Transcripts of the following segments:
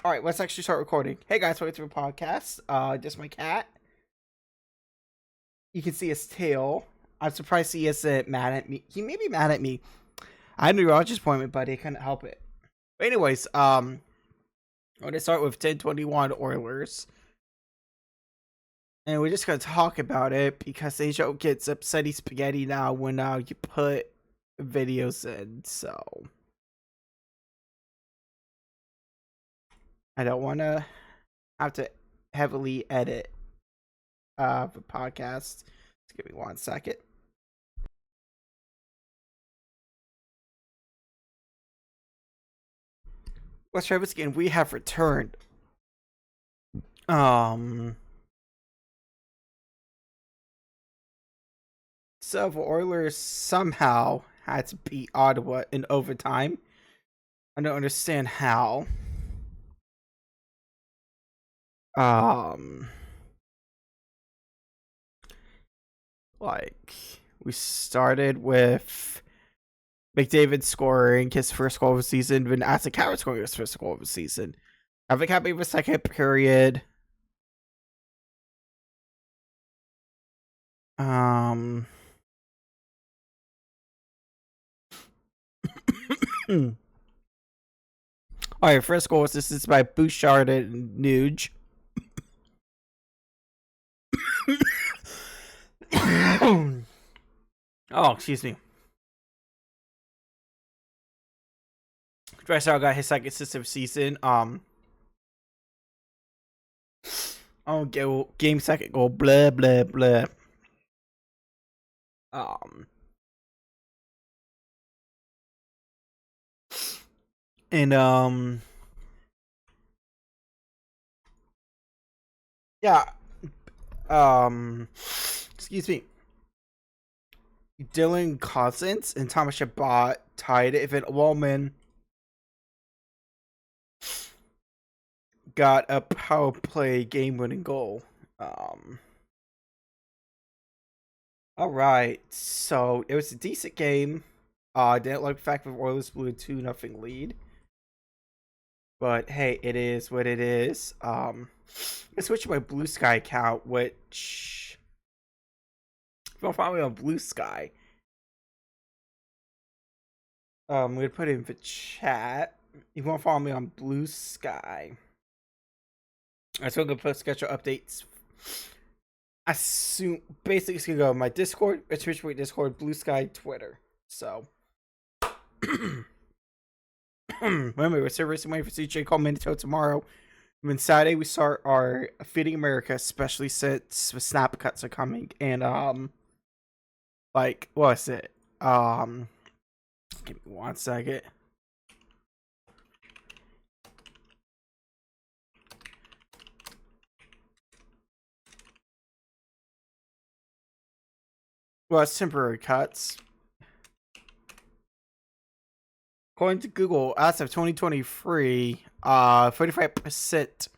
All right, let's actually start recording. Hey guys, welcome to a podcast. Just my cat. You can see his tail. I'm surprised he isn't mad at me. He may be mad at me. I had a neurologist appointment, but he couldn't help it. But anyways, I'm gonna start with 1021 Oilers, and we're just gonna talk about it because Asia gets upsetty spaghetti now when you put videos in. So I don't want to have to heavily edit the podcast. Just give me 1 second. Let's try this again. We have returned. So the Oilers somehow had to beat Ottawa in overtime. I don't understand how. Like we started with McDavid scoring his first goal of the season, then Asakawa scoring his first goal of the season. Having happened the second period. Alright, first goal assistance by Bouchard and Nuge. Oh, excuse me. Drysdale got his second assist of the season. Game second goal. Blah blah blah. And yeah. Excuse me. Dylan Cousins and Thomas Chabot tied it. Evan Wallman got a power play game-winning goal. All right, so it was a decent game. I didn't like the fact that Oilers blew a 2-0 lead, but hey, it is what it is. I switched to my Blue Sky account, which if you don't follow me on Blue Sky, I'm gonna put it in the chat. If you want to follow me on Blue Sky, I'm still gonna post schedule updates. I assume basically it's gonna go my Discord, it's Twitch, Discord, Blue Sky, Twitter. So remember, we're still waiting for CJ Cole Manito tomorrow. And then Saturday we start our Feeding America, especially since the snap cuts are coming. And like what's it? Give me 1 second. Well, it's temporary cuts. According to Google, as of 2023, 45%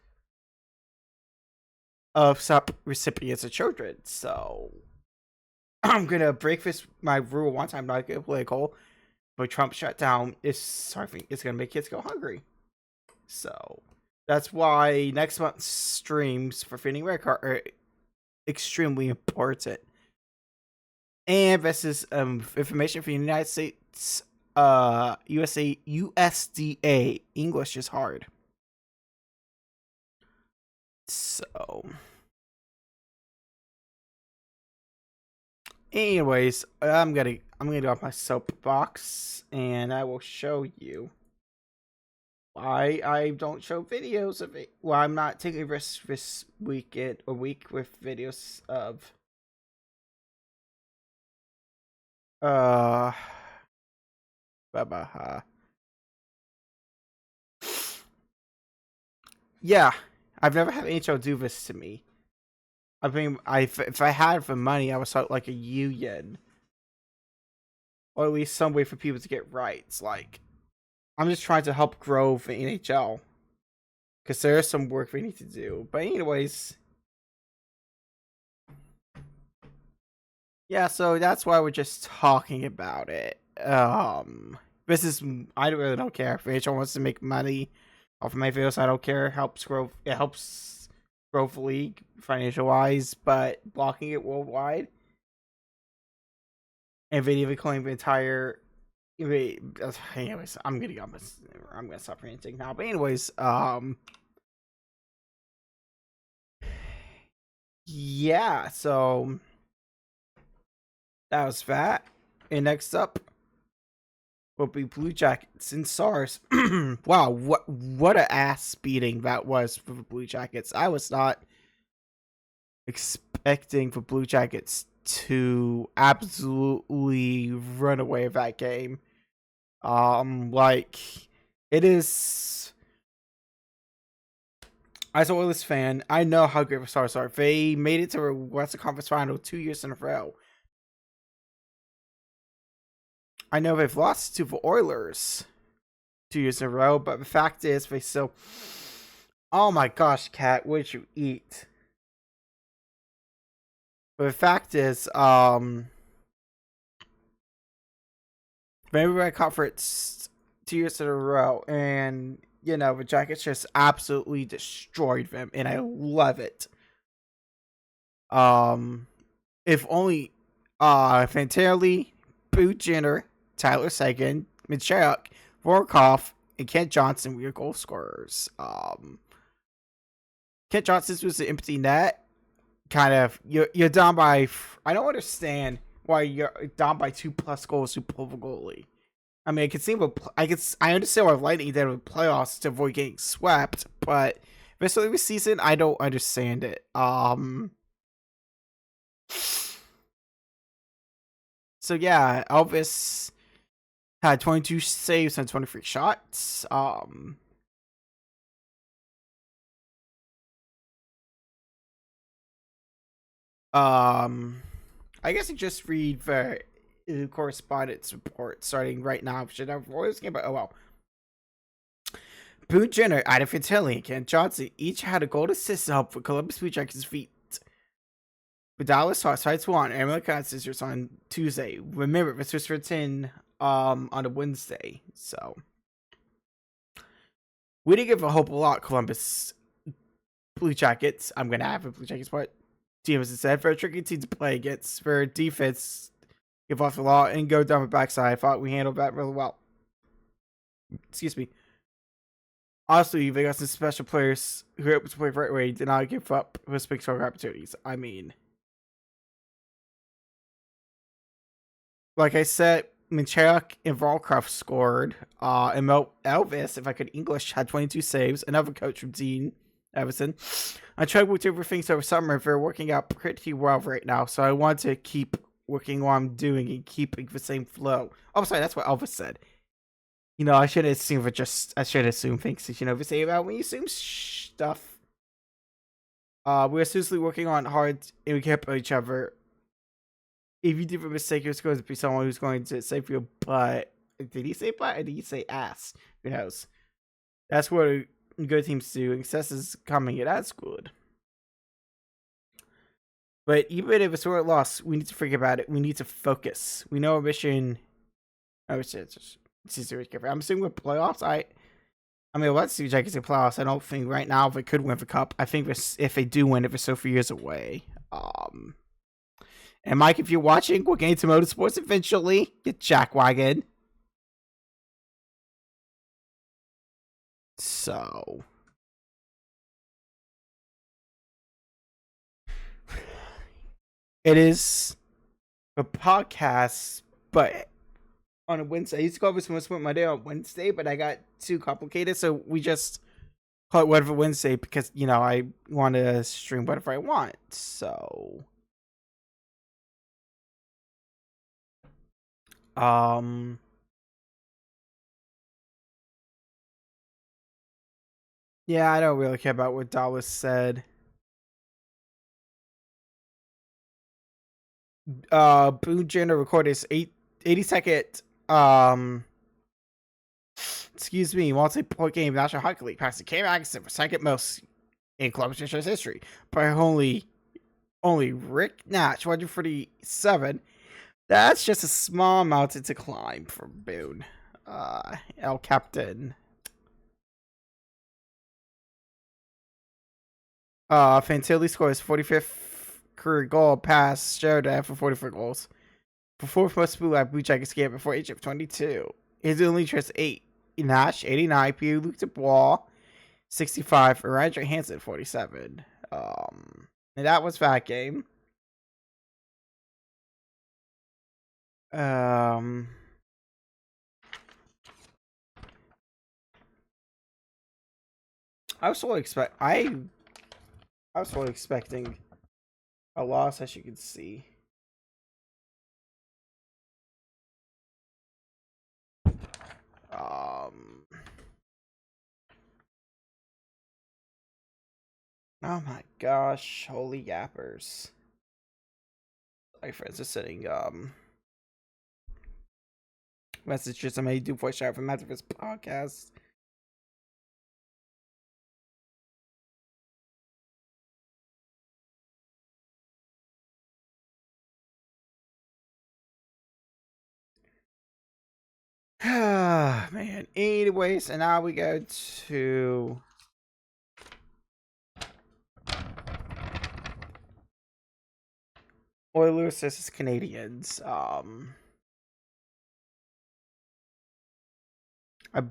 of sub recipients are children. So I'm gonna break my rule one time, not get political. But Trump shutdown is gonna make kids go hungry. So that's why next month's streams for Feeding America are extremely important. And this is information for the United States, USDA. English is hard. So, anyways, I'm gonna go off my soapbox, and I will show you why I don't show videos of it. Well, I'm not taking risks this week with videos of yeah, I've never had NHL do this to me. I mean, if I had the money, I would start like a union, or at least some way for people to get rights. Like, I'm just trying to help grow the NHL because there is some work we need to do. But anyways, yeah. So that's why we're just talking about it. This is I really don't care if NHL wants to make money. Off of my videos, I don't care. It helps grow the league financial wise, but blocking it worldwide and video claim the entire. Anyways, I'm gonna stop ranting now. But anyways, yeah. So that was that. And next up will be Blue Jackets and SARS. Wow, what a ass beating that was for the Blue Jackets. I was not expecting for Blue Jackets to absolutely run away with that game. Like it is. As an Oilers fan, I know how great the Stars are. They made it to the Western Conference Final 2 years in a row. I know they've lost to the Oilers 2 years in a row, but the fact is, they still. Oh my gosh, Kat, what did you eat? But the fact is, they were at conference 2 years in a row, and you know the Jackets just absolutely destroyed them, and I love it. If only, Fantilli, Boot Jenner, Tyler Seguin, Michelle, Vorkov, and Kent Johnson were your goal scorers. Kent Johnson's was the empty net. Kind of, you're down by. I don't understand why you're down by 2+ goals to pull the goalie. I mean, I understand why Lightning did with playoffs to avoid getting swept, but this early season, I don't understand it. So yeah, Elvis had 22 saves and 23 shots. I guess I just read the correspondence report starting right now. Should have Royals game, but oh well. Boone Jenner, Adam Fantilli, and Kent Johnson each had a goal assist to help for Columbus Blue Jackets' feet. But Dallas Hawks fights one, and American Sisters on Tuesday. Remember, this was written on a Wednesday, so we didn't give a hope a lot. Columbus Blue Jackets. I'm gonna have a Blue Jackets part. Team as instead for a tricky team to play against. For defense, give off the law and go down the backside. I thought we handled that really well. Excuse me. Honestly, they got some special players who are able to play the right way, did not give up with big scoring opportunities. I mean, like I said, Minchak and Volkov scored. And Elvis, if I could English, had 22 saves. Another coach from Dean Everson. I tried to work over things over summer. They're working out pretty well right now, so I want to keep working what I'm doing and keeping the same flow. Oh, sorry, that's what Elvis said. You know, I should assume things. You know, they say about when you assume stuff. We're seriously working on hard, and we care about each other. If you do a mistake, it's going to be someone who's going to save your butt. Did he say butt or did he say ass? Who knows? That's what good teams do. Success is coming, and that's good. But even if it's a loss, we need to forget about it. We need to focus. We know our mission. I'm assuming with playoffs. I mean, let's see Jackets in playoffs. I don't think right now they could win the cup. I think if they do win, if it's so few years away. And Mike, if you're watching, we'll get into motorsports eventually. Get Jackwagon. So. It is a podcast, but on a Wednesday. I used to go over some with my day on Wednesday, but I got too complicated, so we just call it whatever Wednesday because, you know, I want to stream whatever I want. So. Yeah, I don't really care about what Dallas said. Boone Jenner recorded his 80-second excuse me, multi-point game National Hockey League, passing Cam Atkinson for second most in Columbus Blue history by only Rick Nash 147. That's just a small mountain to climb for Boone. El Captain. Fantilli scores 45th career goal past Sheridan for 44 goals. For fourth most blue at Blue Jackets game before age of 22. His only trust 8. Nash 89, Pierre-Luc Dubois 65, Ryan Hansen 47. And that was that game. I was fully expecting a loss, as you can see. Oh my gosh, holy yappers. My friends are sitting messages I may do voice chat from after this podcast. Man, anyways, and now we go to Oilers versus Canadians. I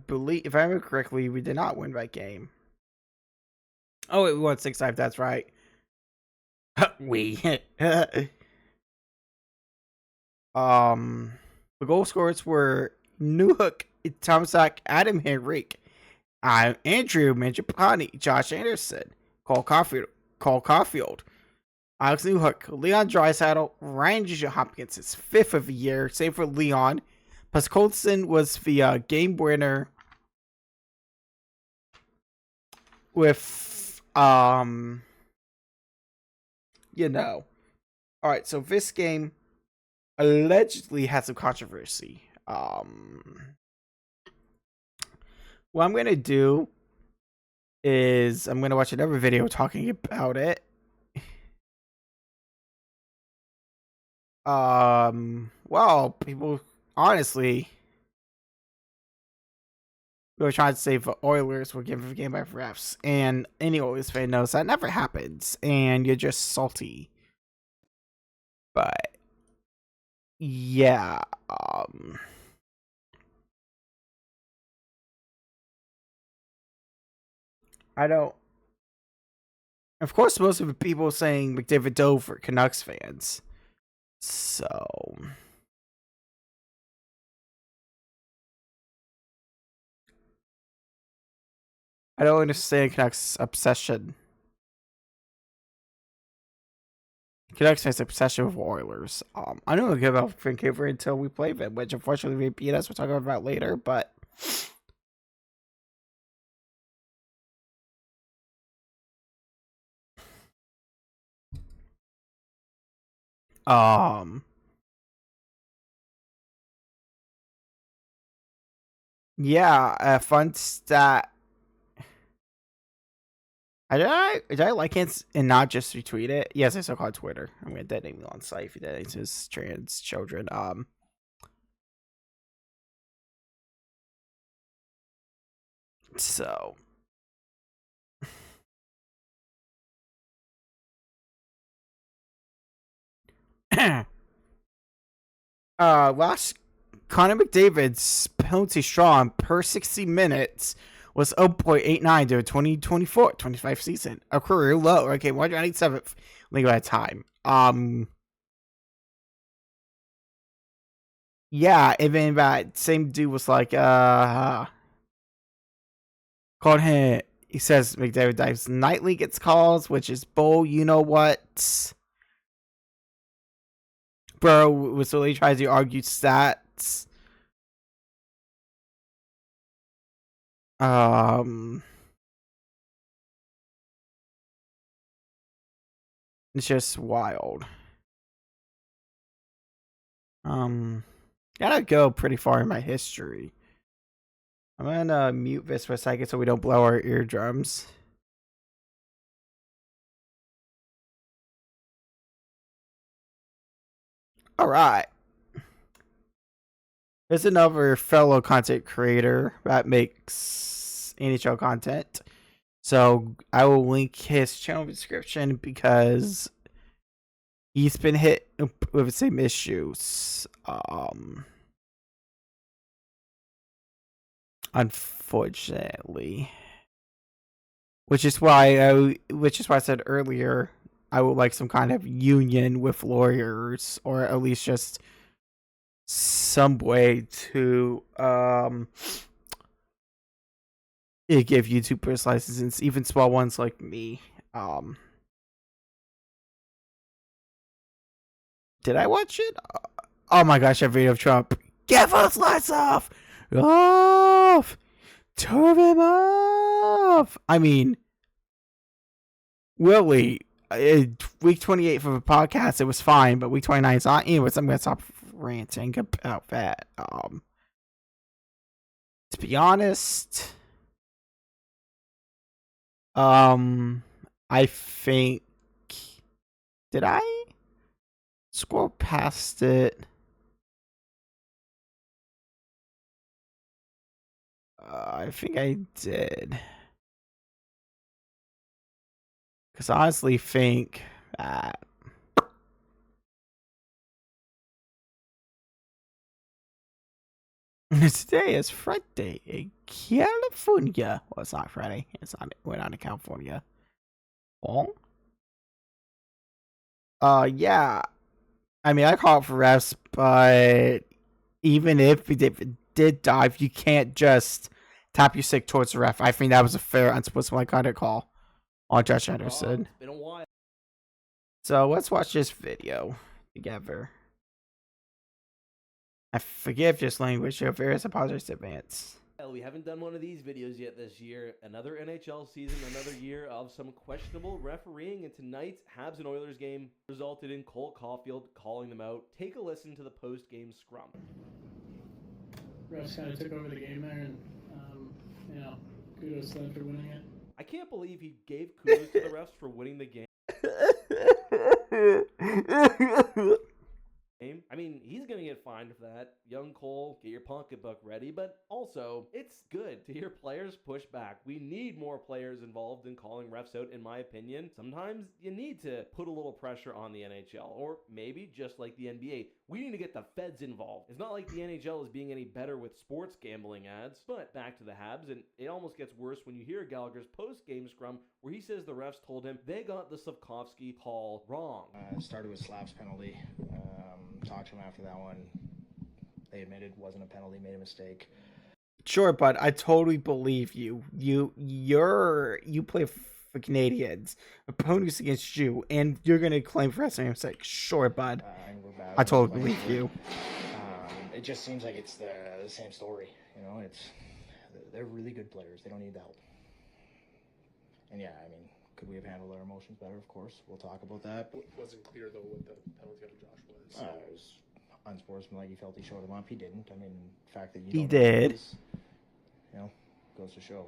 believe, if I remember correctly, we did not win that game. Oh, it won 6-5. That's right. We. The goal scorers were Newhook, Tomczak, Adam Henrique, Andrew Mangiapane, Josh Anderson, Cole Caulfield, Alex Newhook, Leon Draisaitl, Ryan Hopkins is 5th of the year. Same for Leon. Plus Colson was the game winner with Alright, so this game allegedly had some controversy. What I'm gonna do is I'm gonna watch another video talking about it. Well, people honestly, we were trying to save the Oilers were given the game by refs, and any Oilers fan knows that never happens, and you're just salty. But yeah, I don't. Of course, most of the people saying McDavid Dove for Canucks fans. So I don't understand Canucks obsession. Canucks fans' obsession with Oilers. I don't know give about Vancouver until we play them, which unfortunately they beat us. We'll talk about later, but yeah, a fun stat. Did I like it and not just retweet it? Yes, I saw it on Twitter. I'm gonna detonate Elon site if he detonates his trans children. So last Connor McDavid's penalty strong per 60 minutes was 0.89 to a 2024-25 season, a career low. Okay, 197th league at time. Yeah, even that same dude was like, called him. He says McDavid dives nightly gets calls, which is bull. You know what? Bro was really trying to argue stats. It's just wild. Gotta go pretty far in my history. I'm gonna mute this for a second so we don't blow our eardrums. All right. There's another fellow content creator that makes NHL content. So I will link his channel description because he's been hit with the same issues. Unfortunately, which is why I said earlier I would like some kind of union with lawyers, or at least just some way to give YouTubers licenses, even small ones like me. Did I watch it? Oh my gosh, that video of Trump. Give us lights off! Off! Turn him off! I mean, Willie, week 28 for the podcast, it was fine, but week 29 is not. Anyways, I'm going to stop ranting about that. To be honest, I think, did I scroll past it? I think I did. Because I honestly think that today is Friday in California. Well, it's not Friday. It's not. We're not in California. Oh. Yeah. I mean, I call it for refs, but even if it did dive, you can't just tap your stick towards the ref. I think that was a fair, unsportsmanlike kind of call on Josh Anderson. It's been a while. So let's watch this video together. I forgive just language. There are various apologies in advance. We haven't done one of these videos yet this year. Another NHL season, another year of some questionable refereeing, and tonight's Habs and Oilers game resulted in Cole Caulfield calling them out. Take a listen to the post-game scrum. Refs kind of took over the game there, and kudos to them for winning it. I can't believe he gave kudos to the refs for winning the game. I mean, he's going to get fined for that. Young Cole, get your pocketbook ready. But also, it's good to hear players push back. We need more players involved in calling refs out, in my opinion. Sometimes you need to put a little pressure on the NHL. Or maybe, just like the NBA, we need to get the feds involved. It's not like the NHL is being any better with sports gambling ads. But back to the Habs, and it almost gets worse when you hear Gallagher's post-game scrum where he says the refs told him they got the Slavkovsky call wrong. It started with Slav's penalty. Talked to him after that one. They admitted it wasn't a penalty, made a mistake. Sure, but I totally believe you. You play for Canadians, opponents against you, and you're gonna claim for wrestling mistake. Sure, bud. I totally believe you. It just seems like it's the same story. They're really good players. They don't need the help. And yeah, I mean, could we have handled our emotions better? Of course, we'll talk about that. It wasn't clear though what the penalty out of Josh was. It was unsportsmanlike. He felt he showed him up. He didn't. I mean, the fact that he did. Goes to show.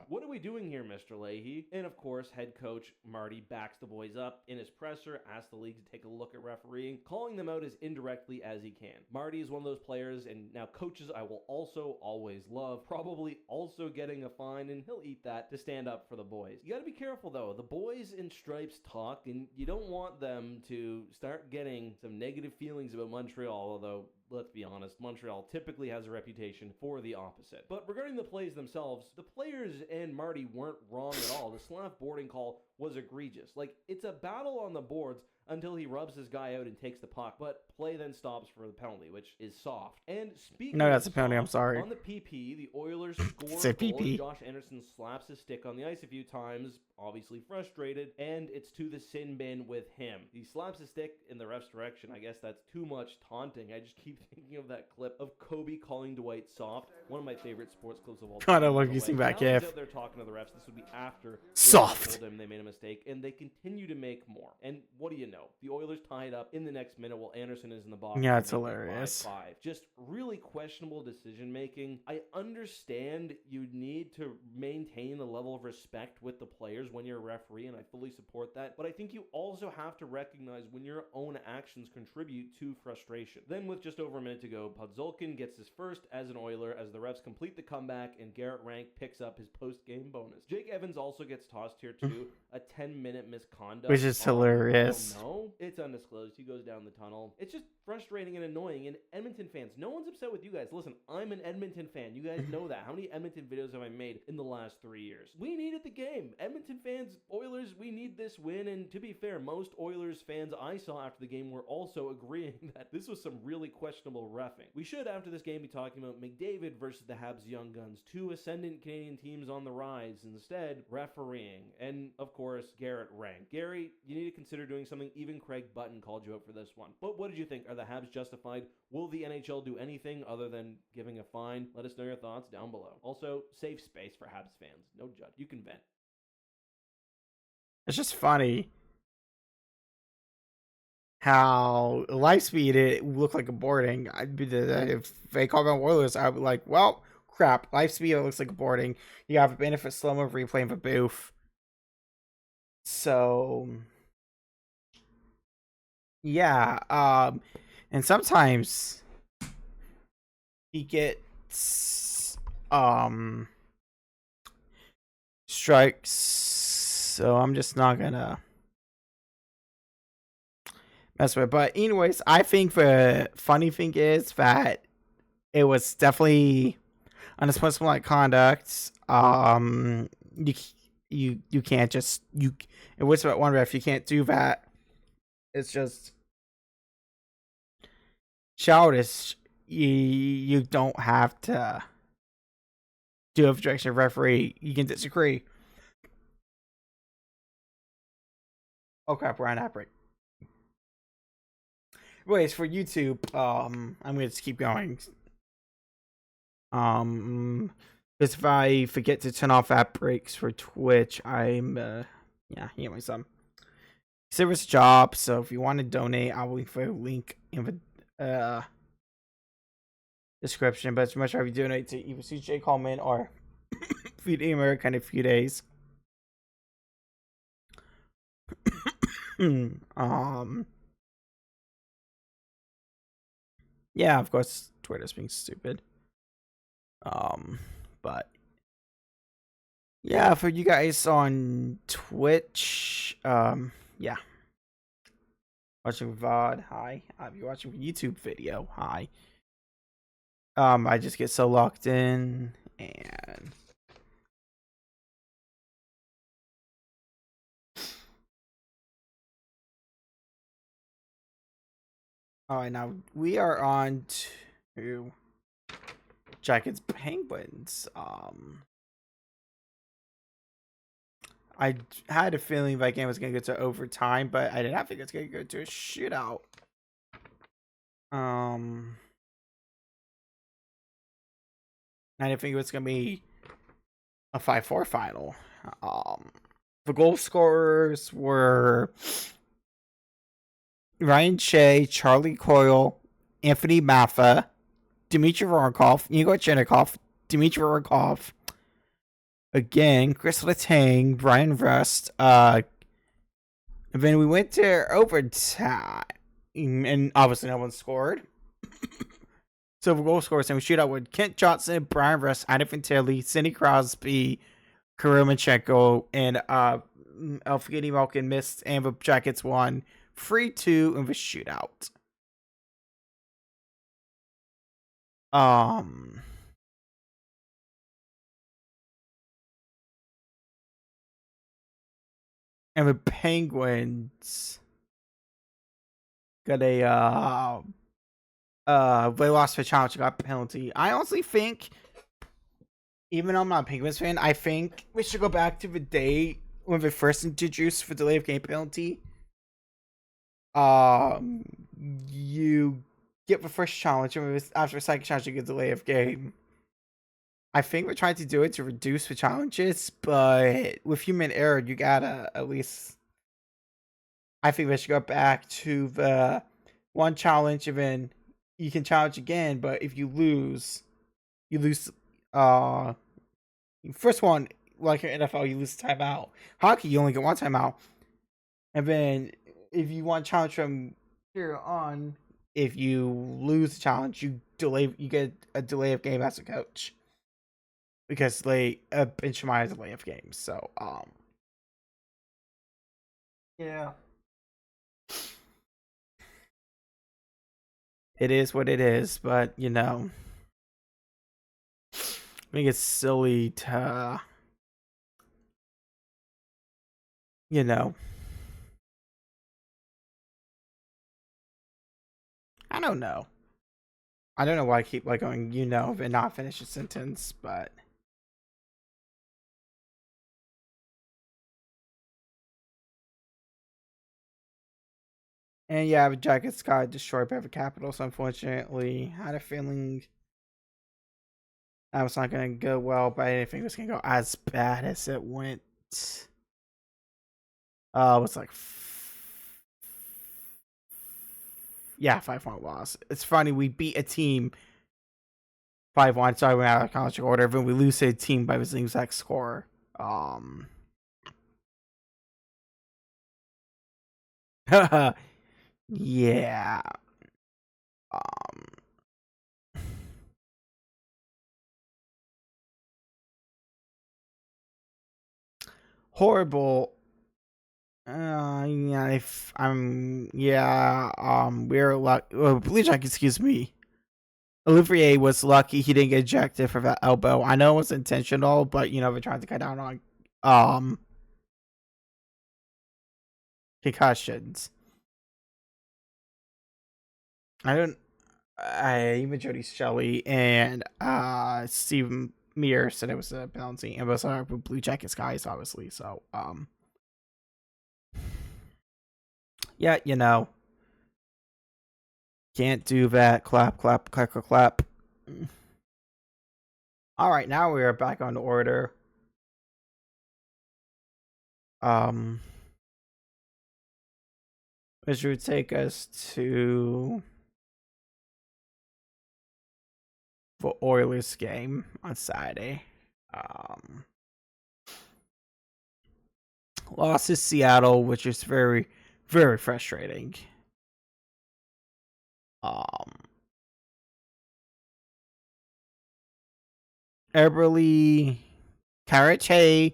What are we doing here, Mr. Leahy? And of course, head coach Marty backs the boys up in his presser, asks the league to take a look at refereeing, calling them out as indirectly as he can. Marty is one of those players, and now coaches I will also always love, probably also getting a fine, and he'll eat that to stand up for the boys. You gotta be careful though. The boys in stripes talk, and you don't want them to start getting some negative feelings about Montreal, although let's be honest, Montreal typically has a reputation for the opposite. But regarding the plays themselves, the players and Marty weren't wrong at all. The Slav boarding call was egregious. Like, it's a battle on the boards until he rubs his guy out and takes the puck, but play then stops for the penalty, which is soft. And speaking No, that's a penalty, I'm sorry. On the PP, the Oilers score a goal. Josh Anderson slaps his stick on the ice a few times, obviously frustrated, and it's to the sin bin with him. He slaps his stick in the ref's direction. I guess that's too much taunting. I just keep thinking of that clip of Kobe calling Dwight soft. One of my favorite sports clips of all time. God, I love using that gif. Out there talking to the refs. This would be after soft. Told them they made a mistake, and they continue to make more. And what do you know? The Oilers tie it up in the next minute while Anderson is in the box. Yeah, it's hilarious. 5-5. Just really questionable decision making. I understand you need to maintain the level of respect with the players when you're a referee, and I fully support that. But I think you also have to recognize when your own actions contribute to frustration. Then with just over over a minute to go, Podzolkin gets his first as an Oiler as the refs complete the comeback and Garrett Rank picks up his post-game bonus. Jake Evans also gets tossed here too, a 10-minute misconduct. Which is hilarious. No, it's undisclosed. He goes down the tunnel. It's just frustrating and annoying. And Edmonton fans, no one's upset with you guys. Listen, I'm an Edmonton fan. You guys know that. How many Edmonton videos have I made in the last 3 years? We needed the game. Edmonton fans, Oilers, we need this win. And to be fair, most Oilers fans I saw after the game were also agreeing that this was some really questionable reffing. We should, after this game, be talking about McDavid versus the Habs Young Guns, two ascendant Canadian teams on the rise. Instead, refereeing. And, of course, Garrett Rank. Gary, you need to consider doing something. Even Craig Button called you out for this one. But what did you think? Are the Habs justified? Will the NHL do anything other than giving a fine? Let us know your thoughts down below. Also, safe space for Habs fans. No judge. You can vent. It's just funny how life speed it looked like aborting. If they called me Oilers, I'd be like, well, crap. Life speed it looks like aborting. You have a benefit slow-mo replay of a booth. So yeah, and sometimes he gets strikes, so I'm just not gonna mess with it. But anyways, I think the funny thing is that it was definitely unsportsmanlike conduct. You can't just it was about one ref. You can't do that. It's just childish. You don't have to do a objection referee. You can disagree. Oh crap, we're on that break. Anyways, for YouTube, I'm gonna just keep going. Because if I forget to turn off ad breaks for Twitch, I'm anyways, service job. So if you want to donate, I'll leave a link in the description. But it's much rather you donate to either CJ Coleman or Feed America in a few days. Yeah, of course, Twitter's being stupid. But yeah, for you guys on Twitch, yeah, watching VOD, hi. If you're watching YouTube video, hi. I just get so locked in, and all right, now we are on to Jackets Penguins. I had a feeling that game was going to go to overtime, but I did not think it was going to go to a shootout. I didn't think it was going to be a 5-4 final. The goal scorers were Ryan Shea, Charlie Coyle, Anthony Maffa, Dmitry Voronkov, Igor Chernikov, Dmitry Voronkov, again, Chris Letang, Brian Rust, and then we went to overtime, and obviously no one scored. So the goal scorers, and we shoot out with Kent Johnson, Brian Rust, Adam Fantilli, Sidney Crosby, Kurumachenko, and Evgeny Malkin missed, and the Jackets won 3-2 in the shootout. And the Penguins got a they lost the challenge, got a penalty. I honestly think, even though I'm not a Penguins fan, I think we should go back to the day when they first introduced the delay of game penalty. You get the first challenge, and after the second challenge, you get delay of game. I think we're trying to do it to reduce the challenges, but with human error, you gotta at least. I think we should go back to the one challenge, and then you can challenge again. But if you lose, you lose. First one, like in NFL, you lose a timeout. Hockey, you only get one timeout, and then if you want challenge from here on, if you lose the challenge, you get a delay of game as a coach because bench my delay of games. So yeah, it is what it is. But I think it's silly to I don't know. I don't know why I keep going, and not finish a sentence, but and yeah, the Jackets got destroyed by the Capitals, unfortunately. I had a feeling that was not gonna go well, but I didn't think it was gonna go as bad as it went. It was like 5-point loss. It's funny, we beat a team 5-1, sorry, we're out of chronological order, but we lose to a team by the same exact score. Yeah. Horrible. Yeah, if I'm, yeah, we're lucky. Please, excuse me. Olivier was lucky he didn't get ejected for that elbow. I know it was intentional, but they're trying to cut down on concussions. Even Jody Shelley and Steve Mears said it was a penalty, and both are Blue Jackets guys, obviously. So yeah, can't do that. Clap, clap, clap, clap, clap. All right, now we are back on order. Which would take us to the Oilers game on Saturday. Lost to Seattle, which is very, very frustrating. Eberle, Karate,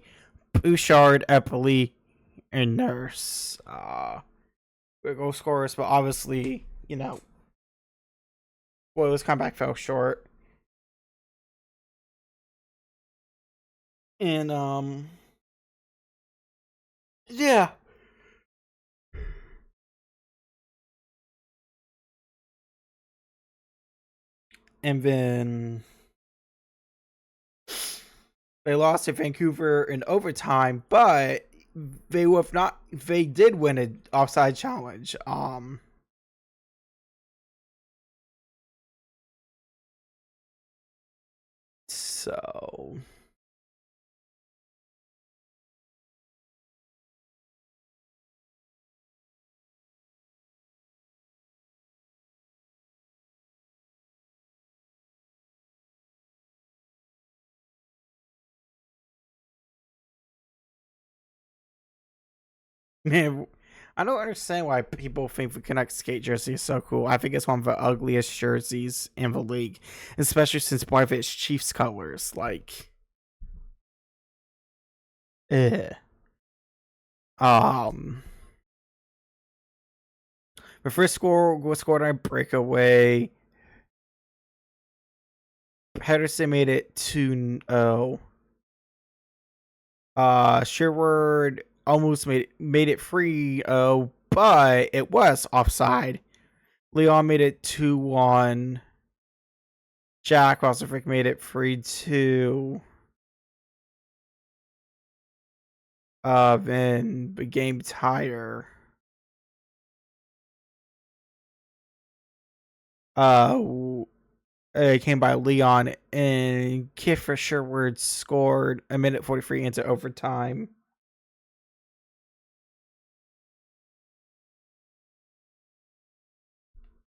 Bouchard, Eppley, and Nurse. Good goal scorers, but obviously, Oilers comeback fell short. And yeah. And then they lost to Vancouver in overtime, but they did win an offside challenge. So man, I don't understand why people think the Canucks skate jersey is so cool. I think it's one of the ugliest jerseys in the league, especially since part of it's Chiefs colors. Like, eh. The first score was scored on a breakaway. Pedersen made it 2-0. Sherwood almost made it 3-0, but it was offside. Leon made it 2-1. Jack Rosservik made it 3-2. Then the game tire. It came by Leon, and Kiefer Sherwood scored a minute 43 into overtime.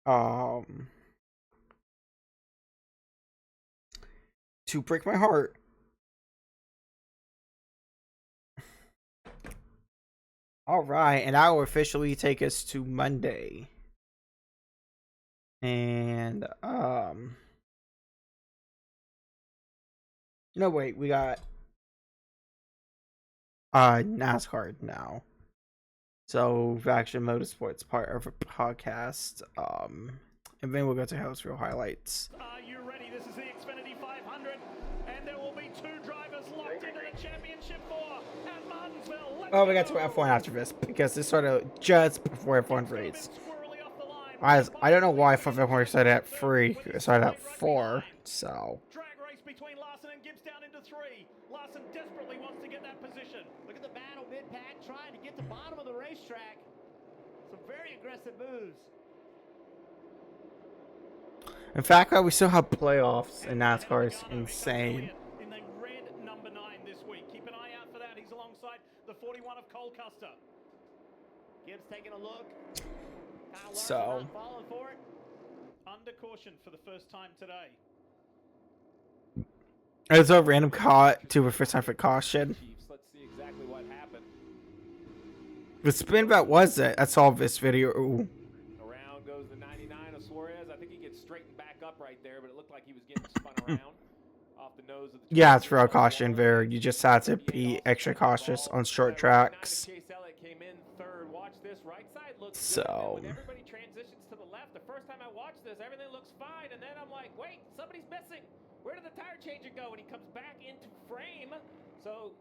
To break my heart. All right, and that will officially take us to Monday. And no, wait, we got NASCAR now. So Faction Motorsports part of a podcast. And then we'll go to House Real Highlights. Are you ready? This is the Xfinity 500, and there will be 2 drivers locked into the championship for at Martinsville. Oh, we got to F1 after this because this started just before F1 race. I don't know why F1 started at 3. It started at 4. So. Drag race between Larson and Gibbs down into 3. Larson desperately wants to get that position. Look at the battle mid-pack trying to get to the bottom of the racetrack. Some very aggressive moves. In fact, we still have playoffs in NASCAR. Is insane. In the red number 9 this week. Keep an eye out for that. He's alongside the 41 of Cole Custer. Gibbs taking a look. Kyle Larson So. not falling for it. Under caution for the first time today. It's a random caught to a first time for caution. Chiefs. Let's see exactly what happened. The spin bet was it? That's all this video. Ooh. Around goes the 99 of Suarez. I think he gets straightened back up right there, but it looked like he was getting spun around off the nose of the Yeah, it's real caution there. You just have to be extra cautious on short tracks. Chase Elliott came in third. Watch this. Right side looks So. good. When everybody transitions to the left, the first time I watched this, everything looks fine, and then I'm like, wait, somebody's missing. Where did the tire changer go? And he comes back into frame. So,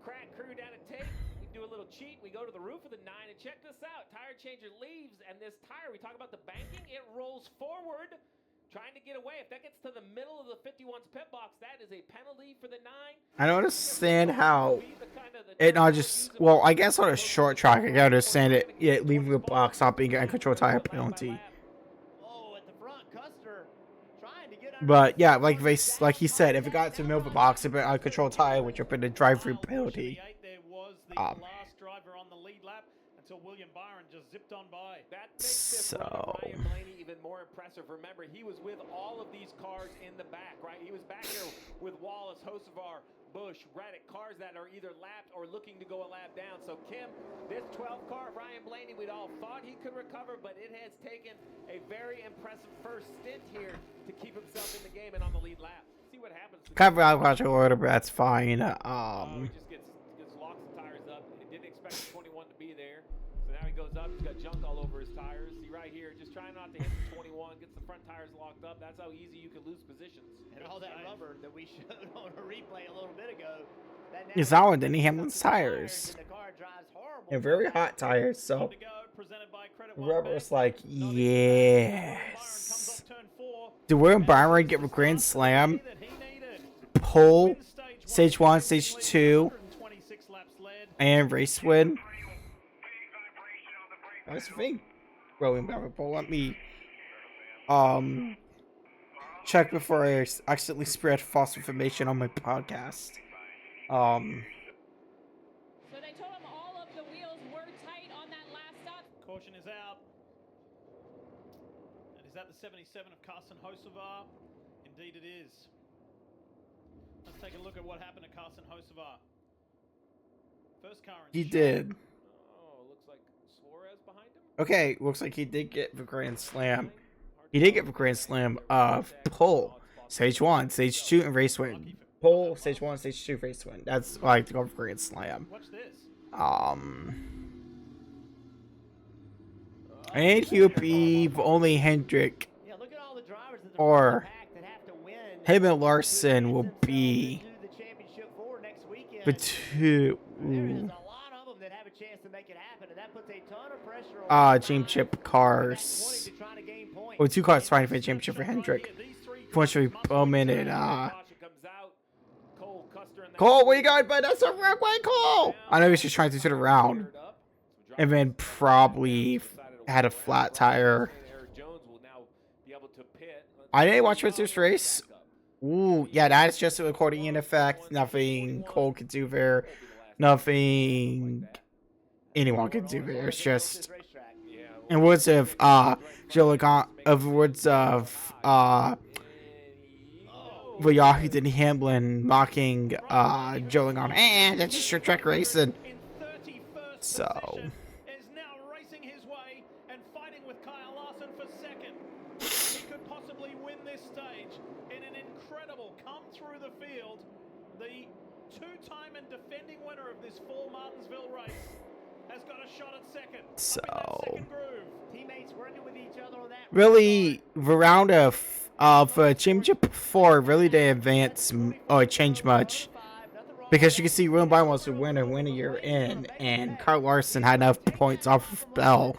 crack crew down at tape. We do a little cheat. We go to the roof of the 9 and check this out. Tire changer leaves, and this tire, we talk about the banking, it rolls forward, trying to get away. If that gets to the middle of the 51's pit box, that is a penalty for the 9. I don't understand how it not just. Well, I guess on a short track, I can understand it. Yeah, leaving the box not being a control tire penalty. Oh, at the front, Custer trying to get But yeah, like he said, if it got to the middle of the box, it'd be a control tire, which would have been a drive-through penalty. There was the last driver on the lead lap until William Byron just zipped on by. That makes this run of Ryan Blaney even more impressive. Remember, he was with all of these cars in the back, right? He was back there with Wallace, Hocevar, Busch, Reddick, cars that are either lapped or looking to go a lap down. So, Kim, this 12th car of Ryan Blaney, we'd all thought he could recover, but it has taken a very impressive first stint here to keep himself in the game and on the lead lap. See what happens. Kind of out of control order, but that's fine. He just gets locks the tires up. He didn't expect the 21 to be there. So now he goes up. He's got junk all over his tires. See right here, just trying not to hit the 21. Gets the front tires locked up. That's how easy you can lose positions. And all that rubber that we showed on a replay a little bit ago. It's not on Denny Hamlin's tires. The car drives horrible. And very hot tires, so To go, presented by Credit the One rubber Bank. was like, Byron comes yes. off turn 4. Did William Byron get a grand slam? That he needed. Pole, Win stage 1, stage 2, 126 laps led. and race win? That's the thing. William Byron pole. Let me check before I accidentally spread false information on my podcast. So they told him all of the wheels were tight on that last stop. Caution is out. And is that the 77 of Carson Hocevar? Indeed it is. Let's take a look at what happened to Carson Hocevar. First car in He shot. did. Oh, looks like Suarez behind him. Okay, looks like he did get the grand slam. He did get the grand slam of pole, stage 1, stage 2, and race win. Pole, stage 1, stage 2, race win. That's like the grand slam. Watch this. And he'll be only Hendrick Yeah, look at all the drivers in the or pack that have to win. him and Larson will be Do the championship for next weekend. the two. There is Ooh. a lot of them that have a chance to make it happen, and that puts a ton of pressure on Championship cars. to try to gain points. Or 2 cars fighting for the championship for Hendrick. Fortunately, Bowman and Cole, what you got, bud? That's a real way, Cole. I know he's just trying to turn around, and then probably had a flat tire. I didn't watch this race. Ooh, yeah, that is just a accordion effect. Nothing Cole could do there. Nothing anyone could do there. It's just in words of Yahoo did Hamlin mocking Joe Ligon, that's just short track racing. So Is now racing his way and fighting with Kyle Larson for second. through the field. The two-time and defending winner of this fall Martinsville race has got a shot at second. So, Up in that second groove. Teammates working with each other on that. really, the round of championship 4 really didn't advance or change much. Because you can see William Byron was the winner when a year in, and Carl Larson had enough points off of Bell.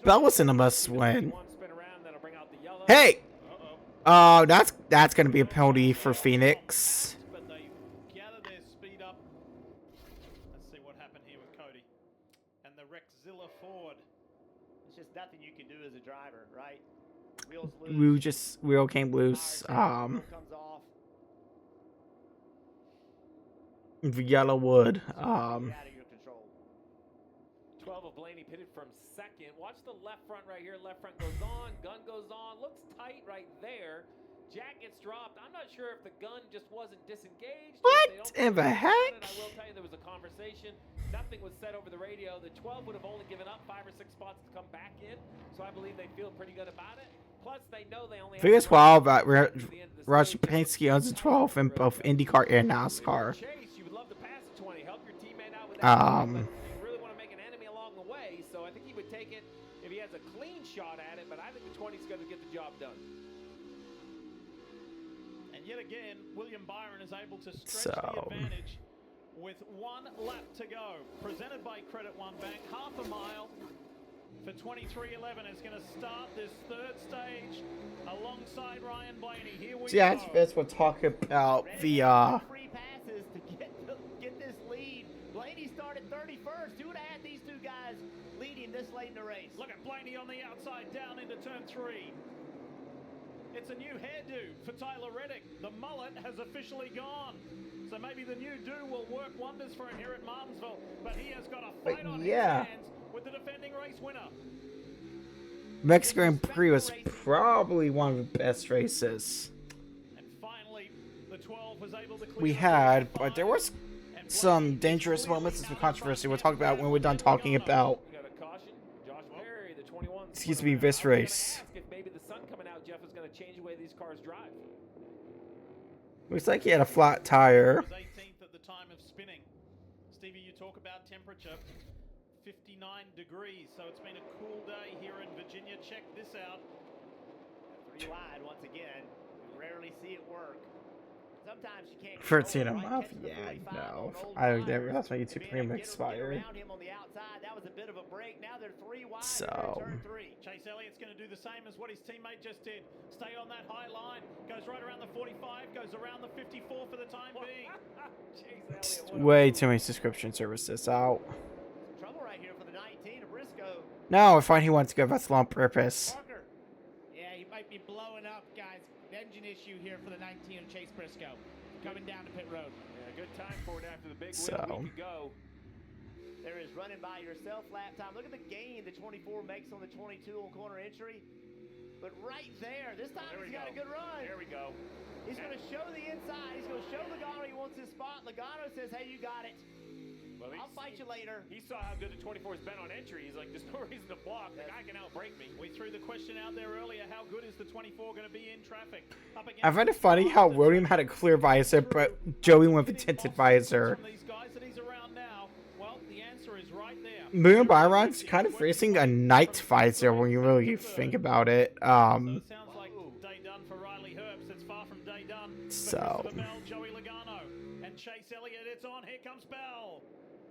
Bell was in a must-win. Hey! That's gonna be a penalty for Phoenix. But they gather their speed up. Let's see what happened here with Cody. And the Rexzilla Ford. It's just nothing you can do as a driver, right? Wheels loose. Wheel came loose. Comes off. The yellow wood. Out of your control. 12 of Blaney pitted from second. Watch the left front right here. Left front goes on. Gun goes on. Looks tight right there. Jack gets dropped. I'm not sure if the gun just wasn't disengaged. What in the heck? I will tell you there was a conversation. Nothing was said over the radio. The 12 would have only given up 5 or 6 spots to come back in. So I believe they feel pretty good about it. Plus, they know they only have Biggest wow about Roger Penske owns a 12 in both IndyCar and NASCAR. Chase, you would love to pass a 20. Help your teammate out with that. Um, You really want to make an enemy along the way. So I think he would take it if he has a clean shot at it. But I think the 20 is going to get the job done. And yet again, William Byron is able to stretch So, the advantage with 1 lap to go. Presented by Credit One Bank, half a mile for 23:11 is going to start this third stage alongside Ryan Blaney. Here we so yeah, go. that's what we'll talk about the Free passes to get this lead. Blaney started 31st. Who would have had these two guys leading this late in the race? Look at Blaney on the outside down into turn 3. It's a new hairdo for Tyler Reddick. The mullet has officially gone. So maybe the new do will work wonders for him here at Martinsville. But he has got a fight on yeah. his hands with the defending race winner. Mexico Grand Prix was probably one of the best races And finally, the 12 was able to clear we the had, 35. but there was And some Blaney dangerous clearly moments and some out of controversy we'll front talk about when we're done talking about, We got a caution. Josh Perry, the 21. excuse me, this race. Ask if maybe the sun coming out, Jeff, is going to change the way these cars drive. Looks like he had a flat tire. was 18th at the time of spinning. Stevie, you talk about temperature. 59 degrees, so it's been a cool day here in Virginia. Check this out. 3 wide once again. We rarely see it work. Sometimes you can't. 13 a control it, right? month? Catching the Yeah, 45 no. on old I tires, never, that's my YouTube being Premium able to get expired. around him on the outside. That was a bit of a break. Now they're 3 wide. So, Turn 3. Chase Elliott's going to do the same as what his teammate just did. Stay on that high line. Goes right around the 45. Goes around the 54 for the time being. Chase Elliott, way too many subscription services out. Trouble right here for the 19 of Briscoe. No, I find he wants to go vessel on purpose. Parker. Yeah, he might be blowing up, guys. Engine issue here for the 19 of Chase Briscoe. Coming down to pit road. Yeah, good time for it after the big So. win a week ago. There is running by yourself lap time. Look at the gain the 24 makes on the 22 on corner entry. But right there, this time he's got a good run. There we go. He's going to show the inside. He's going to show Logano he wants his spot. Logano says, hey, you got it. Well, I'll fight you later. He saw how good the 24's been on entry. He's like, there's no reason to block. The guy can outbreak me. We threw the question out there earlier. How good is the 24 going to be in traffic? Up against I find it funny how William had a clear visor, but Joey went with a tinted visor. From these guys that he's around now, well, the answer is right there. William Byron's kind of racing a night visor when you really think about it. So it sounds like day done for Riley Herbst. It's far from day done. for So. Christopher Bell, Joey Logano, and Chase Elliott. It's on. Here comes Bell.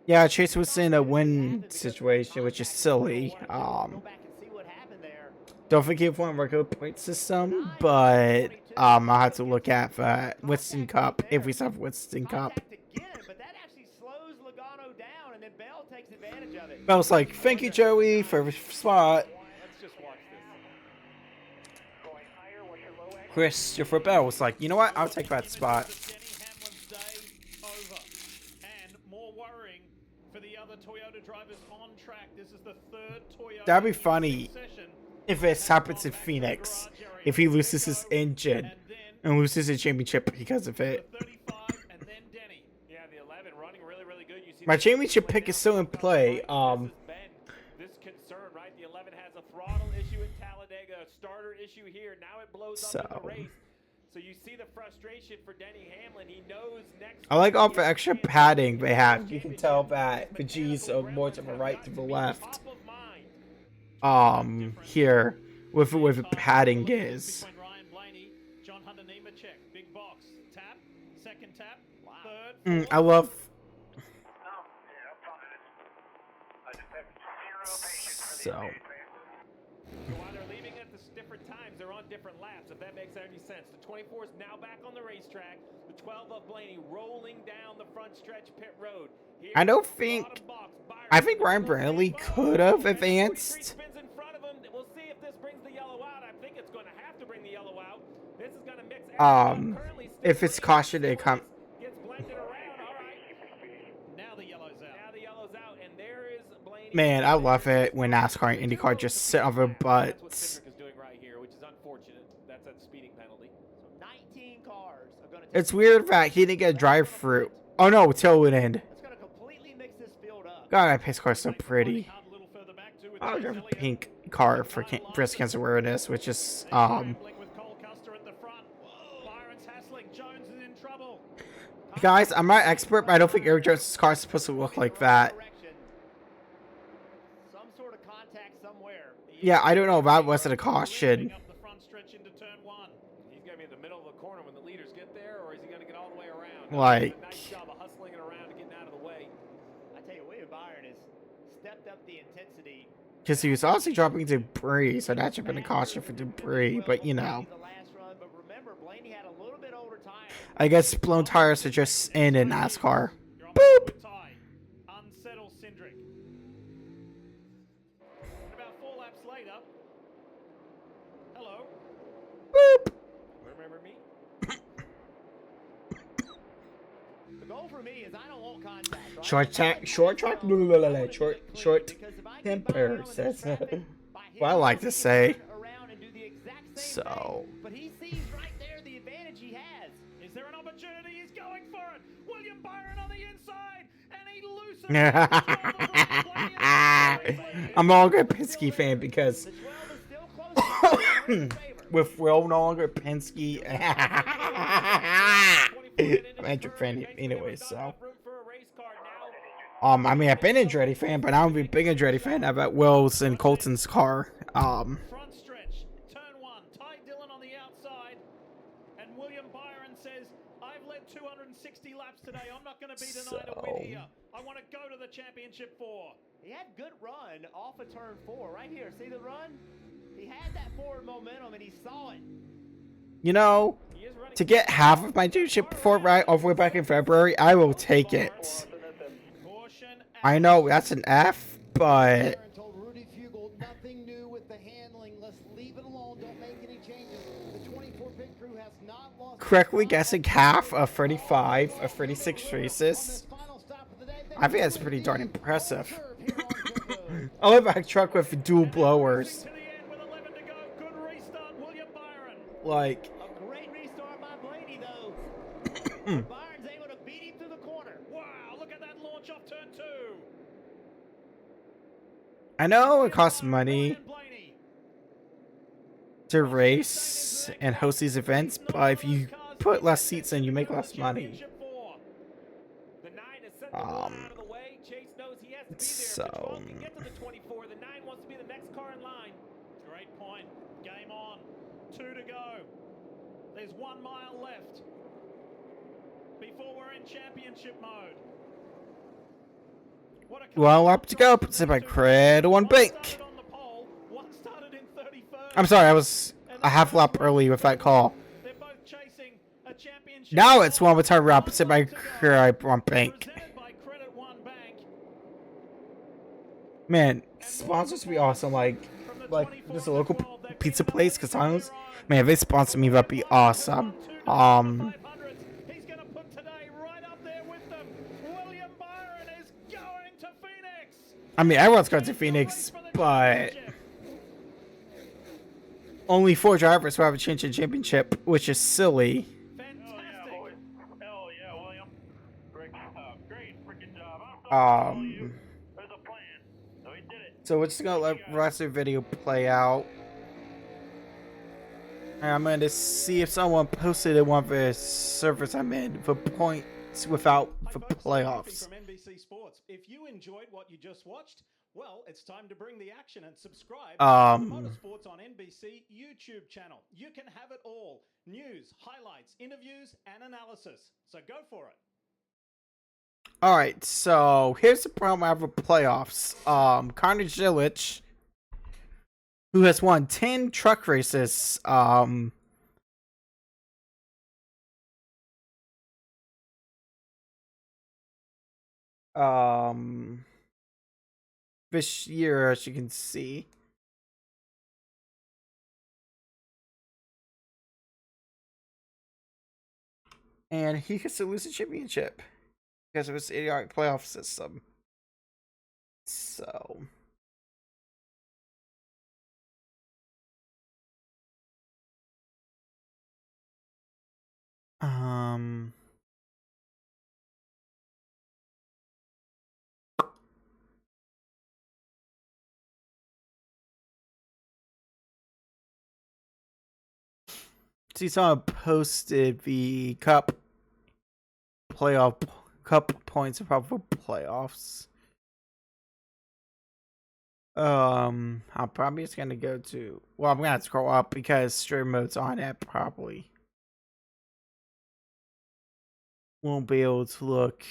Yeah, Chase was in a win situation, which is silly. Go back and see what happened there. Don't forget one regular point system, but I'll have to look at the Winston Cup if we have Winston Cup. Contact again, but that actually slows Logano down, and then Bell takes advantage of it. I was like, thank you, Joey, for the spot. Let's just watch this. Christopher Bell was like, you know what? I'll take that spot. Denny Hamlin's day over. And more worrying for the other Toyota drivers on track. This is the third Toyota. That'd be funny succession. if this happens in Phoenix. If he loses his engine and loses his championship because of it. The 35 and then Denny. Yeah, the 11 running really, really good. You see My the- championship pick is still in play. This concern, right? The 11 has a throttle issue in Talladega, a starter issue here. Now it blows up in So. the race. So you see the frustration for Denny Hamlin. He knows next. I like all the extra padding they have. You can tell that the G's are more to the right to the left. Here with the padding is. Between Ryan Blaney, John Hunter Nemechek, big box, tap, second tap, third. I love. So. While they're leaving at different times, they're on different laps, if that makes any sense. The 24 is now back on the racetrack. The 12 of Blaney rolling down the front stretch pit road. I don't think. I think Ryan Blaney could have advanced. We'll see if this brings the yellow out. I think it's going to have to bring the yellow out. This is going to mix. If it's caution, it come. Gets blended around. All right. Now the yellow's out. Now the yellow's out, and there is Blaney. Man, I love it when NASCAR and IndyCar just sit on their That's what butts. Cindric is doing right here, which is unfortunate. That's a speeding penalty. So 19 cars are going to. It's weird that he didn't get a drive-through. Oh no, tailwind end. It's going to completely mix this field up. God, that pace car is so pretty. I have a pink car for breast cancer awareness, which is With Cole Custer at the front. Byron's hassling. Jones is in trouble. guys. I'm not an expert, but I don't think Eric Jones' car is supposed to look like that. Some sort of contact somewhere. Yeah, I don't know. That wasn't a caution. Up the front stretch into turn one. He's going to be in the middle of the corner when the leaders get there, or is he going to get all the way around? Like. Nice job of hustling it around and getting out of the way. I tell you, William Byron has stepped up the intensity. Because he was obviously dropping debris, so that should have been a caution for debris, but you know. The last run, but remember, Blaney had a little bit over time. I guess blown tires are just in NASCAR. You're on Boop! the tie. Unsettle Cindric. And about 4 laps later. Hello. Boop! Remember me? The goal for me is I don't want contact. Right? Short track, blah, blah, blah, blah, short temper, says what I like to say. So. But he sees right there the advantage he has. Is there an opportunity? He's going for it. William Byron on the inside. And he loosens. I'm no longer a Penske fan because The 12 is still close. to the favor. with Will no longer Penske. Magic fan anyway, so. I mean, I've been a Andretti fan, but I'm a big Andretti fan now that Will's and Colton's car. Front stretch, turn one. Ty Dillon on the outside, and William Byron says, "I've led 260 laps today. I'm not going to be denied a win here. I want to go to the championship 4." He had good run off of turn 4 right here. See the run? He had that forward momentum and he saw it. You know, to get half of my championship before right all the way back in February, I will take it. I know that's an F, but told Rudy Fugle nothing new with the handling. Let's leave it alone. Don't make any changes. The 24 pit crew has not lost. correctly guessing half of 35 of 36 races. I think that's pretty darn impressive. I love a truck with dual blowers. Like. A great restart by Blaney, though. Byron's able to beat him through the corner. Wow, look at that launch off turn 2. I know it costs money to race and host these events, but if you put less seats in, you make less money. So. Get to the 24. The 9 wants to be the next car in line. Great point. Game on. 2 to go. There's 1 mile left before we're in championship mode. Well, up to go. Put by Credit One Bank. I'm sorry, I was a half lap early with that call. Now it's one with time opposite by Credit One Bank. Man, sponsors would be awesome. Like there's a local pizza place, Casanos. Man, if they sponsor me, that'd be awesome. He's going to put today right up there with them. William Byron is going to Phoenix. I mean, everyone's going to Phoenix, but only 4 drivers will have a chance at championship, which is silly. Fantastic. Hell yeah, William. Great freaking job. There's a plan. So he did it. So we're just gonna let the rest of the video play out. I'm going to see if someone posted in one of the servers I'm in for points without for playoffs. From NBC Sports. If you enjoyed what you just watched, well, it's time to bring the action and subscribe to the Motorsports on NBC YouTube channel. You can have it all. News, highlights, interviews, and analysis. So go for it. Alright, so here's the problem I have with playoffs. Connor Gillich, who has won 10 truck races, this year, as you can see. And he gets to lose the championship because of his idiotic playoff system. So see, someone posted the cup points for playoffs. I'm probably just gonna go to. Well, I'm gonna scroll up because stream mode's on it. Probably won't be able to look.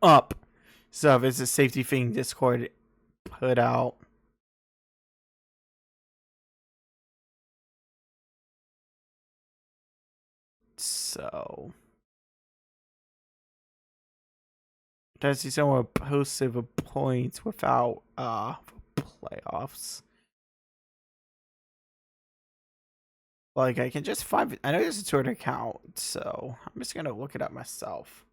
Up. So if it's a safety thing Discord put out. So I see someone posted the points without playoffs. Like I can just find. I know there's a Twitter account, so I'm just gonna look it up myself.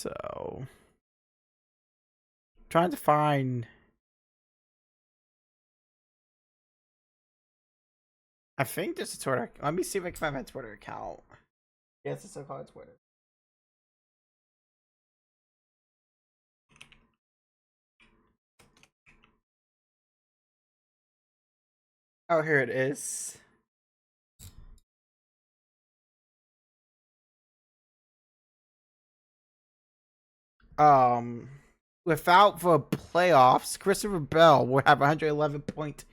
So trying to find. I think there's a Twitter. Let me see if I can find my Twitter account. Yes, it's still called Twitter. Oh, here it is. Without the playoffs, Christopher Bell would have a 111 point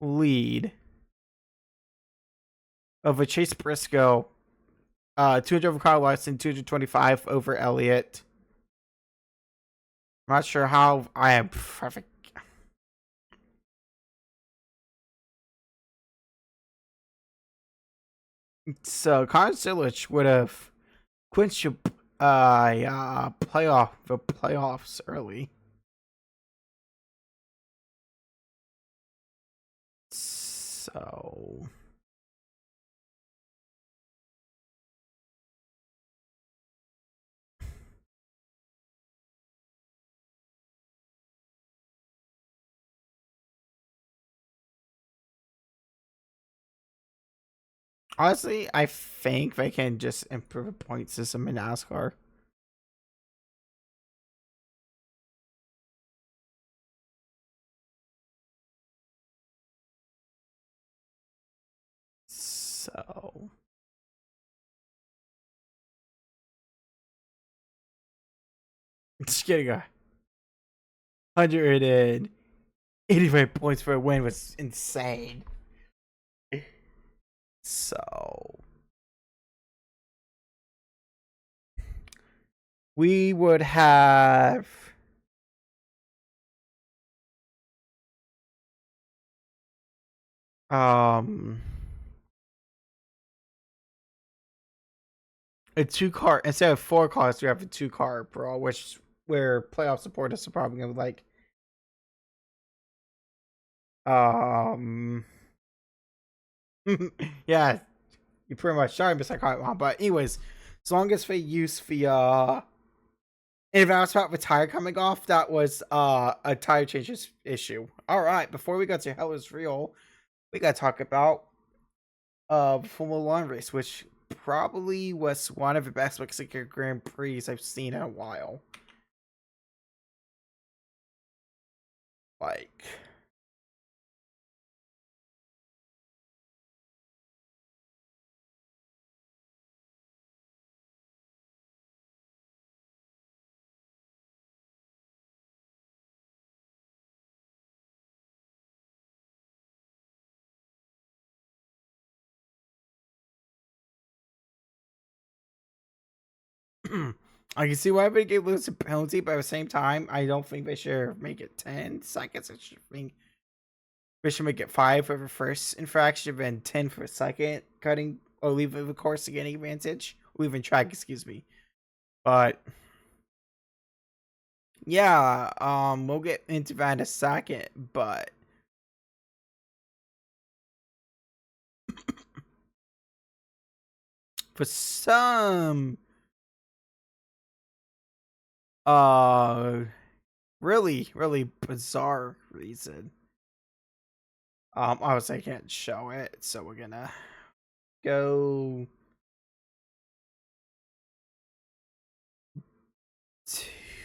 lead over Chase Briscoe. 200 over Kyle Larson, 225 over Elliott. I'm not sure how I am perfect. So Connor Silich would have clinched playoffs early. So honestly, I think they can just improve a point system in NASCAR. So just getting a 185 points for a win was insane. So we would have a 2-car instead of 4 cars. We have a 2-car brawl, which where playoff supporters are probably gonna like. Yeah, you pretty much sorry, Mr. Kaiwan. But anyways, as long as they use the if I was about the tire coming off, that was a tire changes issue. Alright, before we go to Hell is Real, we gotta talk about Formula One race, which probably was one of the best Mexican Grand Prix I've seen in a while. Like, I can see why they gave Lewis a penalty, but at the same time, I don't think they should make it 10 seconds. I should think they should make it 5 for the first infraction and 10 for the second, cutting or leaving the course to gain advantage. Leaving track, excuse me. But yeah, we'll get into that in a second, but for some really bizarre reason, obviously I can't show it, so we're gonna go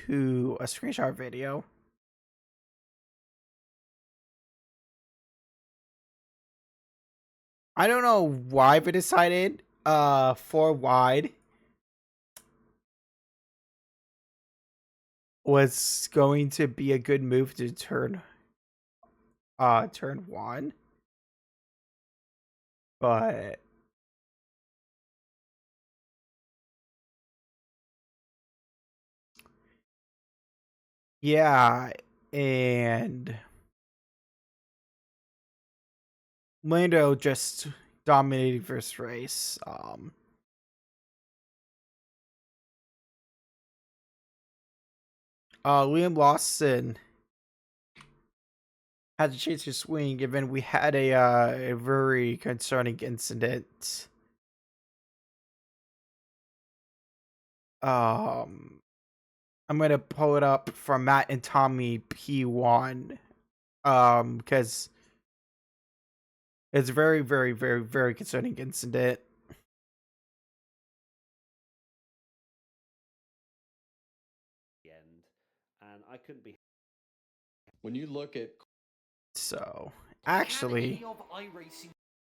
to a screenshot video. I don't know why they decided 4 wide was going to be a good move to turn 1, but yeah, and Lando just dominated first race. Liam Lawson had to change his swing given we had a very concerning incident. I'm gonna pull it up from Matt and Tommy P1, because it's a very concerning incident. And I couldn't be. When you look at So actually,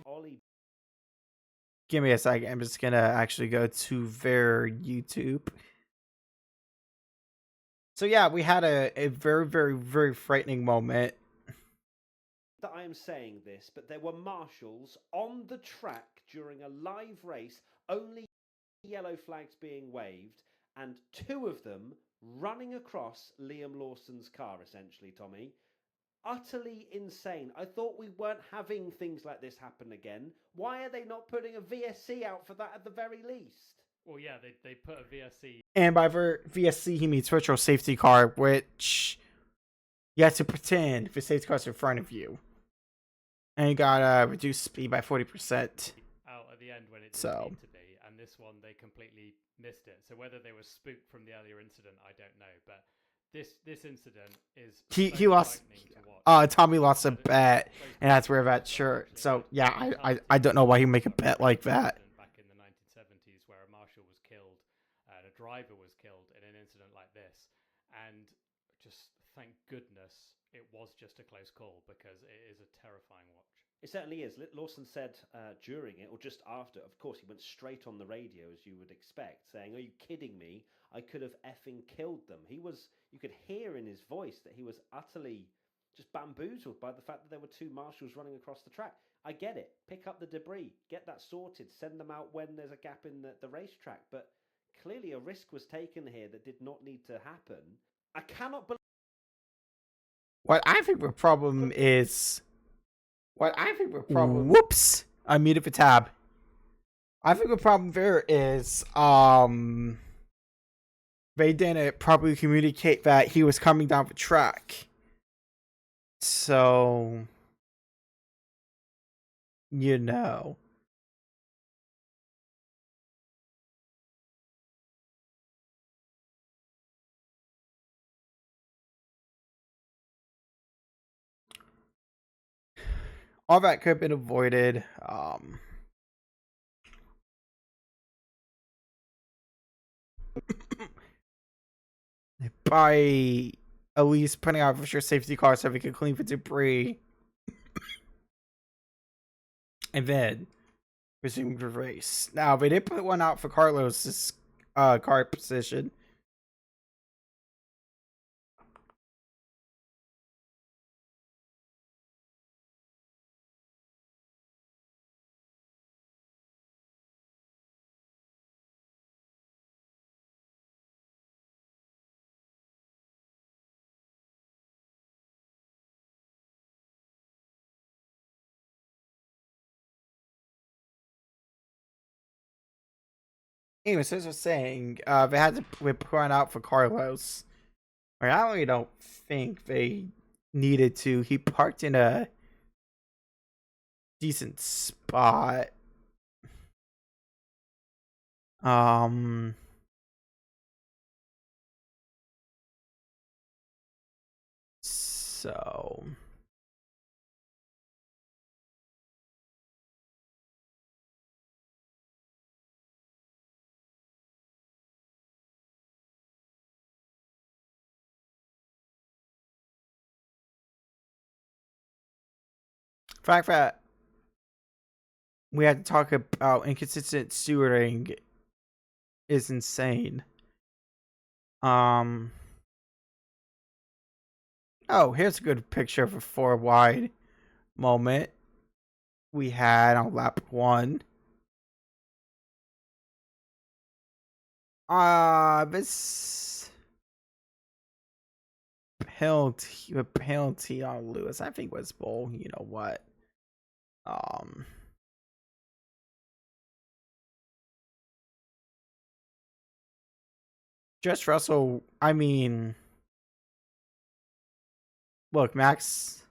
Ollie, give me a second. I'm just gonna actually go to their YouTube. So yeah, we had a very frightening moment. that I am saying this, but there were marshals on the track during a live race, only yellow flags being waved, and 2 of them running across Liam Lawson's car, essentially, Tommy. Utterly insane. I thought we weren't having things like this happen again. Why are they not putting a VSC out for that at the very least? Well, yeah, they put a VSC. And by VSC, he means virtual safety car, which you have to pretend the safety car's in front of you. And you gotta reduce speed by 40%. Out at the end when it didn't need to be, and this one they completely missed it. So whether they were spooked from the earlier incident, I don't know. But this incident is he lost. Tommy lost a bet, and that's where that shirt. So yeah, I don't know why he make a bet like that. Back in the 1970s, where a marshal was killed and a driver was killed in an incident like this, and just thank goodness it was just a close call, because it is a terrifying watch. It certainly is. Lawson said during it, or just after, of course, he went straight on the radio, as you would expect, saying, "Are you kidding me? I could have effing killed them." You could hear in his voice that he was utterly just bamboozled by the fact that there were 2 marshals running across the track. I get it. Pick up the debris, get that sorted, send them out when there's a gap in the racetrack. But clearly a risk was taken here that did not need to happen. I cannot believe. What I think the problem is. Whoops! I muted the tab. I think the problem there is they didn't properly communicate that he was coming down the track. So, you know. All that could have been avoided. By at least putting out for sure safety car so we can clean the debris. And then resume the race. Now, they did put one out for Carlos's car position. Anyways, as I was saying, they had to put one out for Carlos. I really don't think they needed to. He parked in a decent spot. So the fact that we had to talk about inconsistent stewarding is insane. Oh, here's a good picture of a 4 wide moment we had on lap 1. This penalty on Lewis, I think was bull. You know what? Just Russell, I mean, look, Max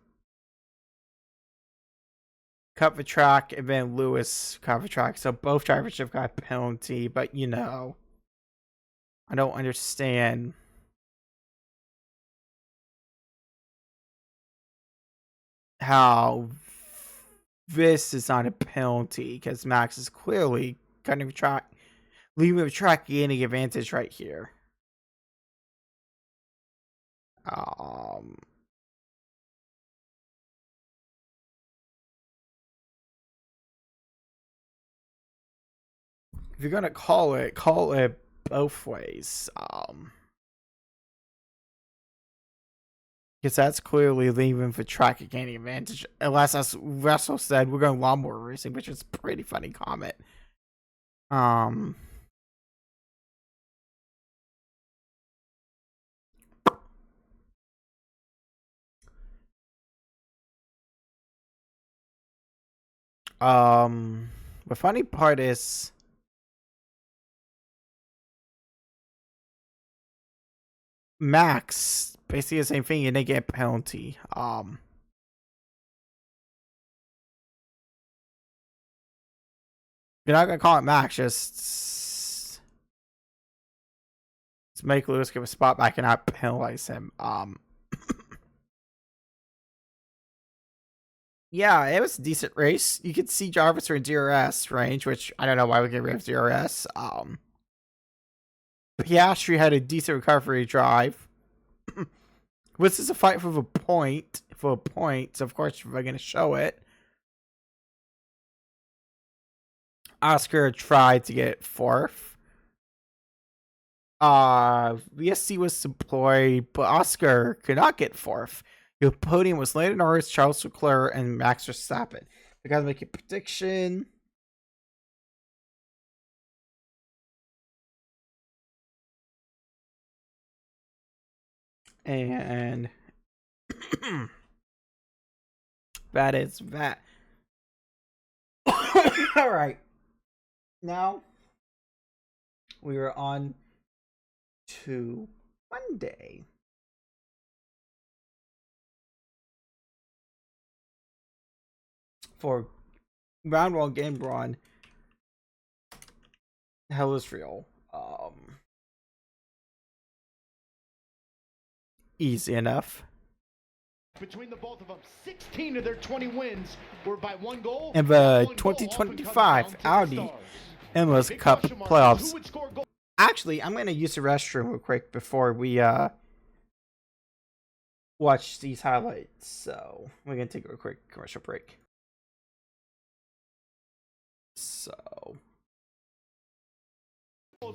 cut the track and then Lewis cut the track, so both drivers should have got a penalty, but you know, I don't understand how this is not a penalty, because Max is clearly cutting the track, leaving the track gaining advantage right here. If you're gonna call it both ways. Because that's clearly leaving the track at gaining advantage. Unless, as Russell said, we're going lawnmower racing, which is a pretty funny comment. The funny part is Max basically the same thing and they get a penalty. You're not gonna call it Max, just make Lewis give a spot back and not penalize him. Yeah, it was a decent race. You could see Jarvis in DRS range, which I don't know why we get rid of DRS. Piastri had a decent recovery drive. This is a fight for a point, so of course we're going to show it. Oscar tried to get 4th. VSC was deployed, but Oscar could not get 4th. Your podium was Lando Norris, Charles Leclerc, and Max Verstappen. We gotta make a prediction. And that is that. All right. Now we are on to Monday. For round one game run, hell is real. Easy enough. Between the both of them, 16 of their 20 wins were by one goal. In the 2025 Audi MLS Cup playoffs. Actually, I'm going to use the restroom real quick before we watch these highlights. So we're going to take a quick commercial break. So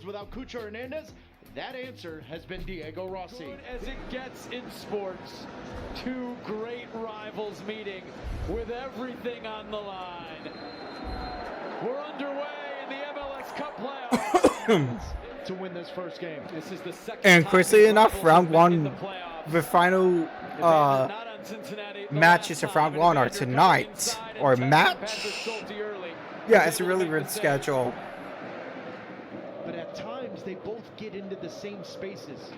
without Cucho Hernandez, that answer has been Diego Rossi. Good as it gets in sports, two great rivals meeting with everything on the line. We're underway in the MLS Cup playoffs to win this first game. This is the second and crazily enough, round one, the final matches of round one are tonight, or match. Yeah, it's a really weird schedule. But at times they both get into the same spaces.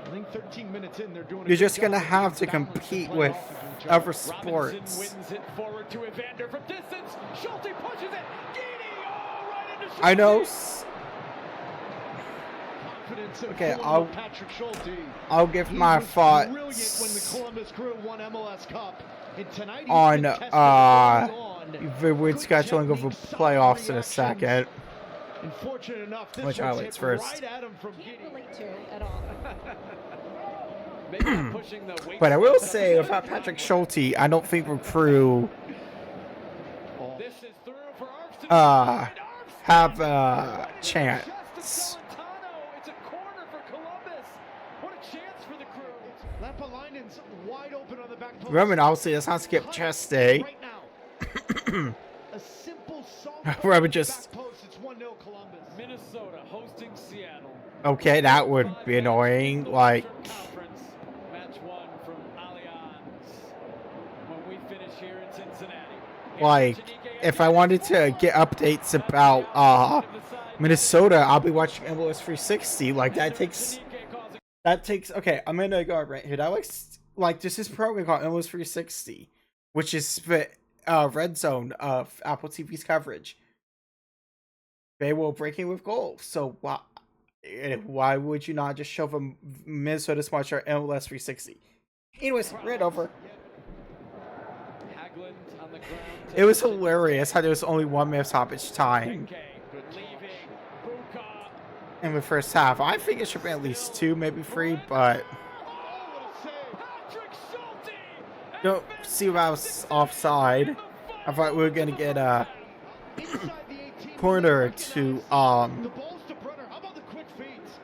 I think 13 minutes in, they're doing. You're just gonna have to compete with other sports. Wins it forward to Evander from distance. Schulte pushes it. Gini, right into Schulte. I know. Okay, I'll give my thoughts when the Columbus Crew won MLS Cup. And tonight on the weird scheduling of the playoffs in a second. Which highlights first? But I will say, without Patrick Schulte, I don't think the Crew have a chance. Roman obviously does not skip chest day. Roman just. Minnesota hosting Seattle. Okay, that would be annoying. Like. Match one from Allianz. When we finish here in Cincinnati. Like, if I wanted to get updates about Minnesota, I'll be watching MLS 360. Like that takes. Okay, I'm gonna go right here. That looks like this is program called MLS 360, which is the red zone of Apple TV's coverage. They will breaking with goals. So why would you not just show them Minnesota Smart Chart MLS 360? Anyways, right over. It was hilarious how there was only 1 minute stoppage time in the first half. I think it should be at least 2, maybe 3, but don't see if I was offside. I thought we were gonna get a corner to The balls to Brenner. How about the quick feeds?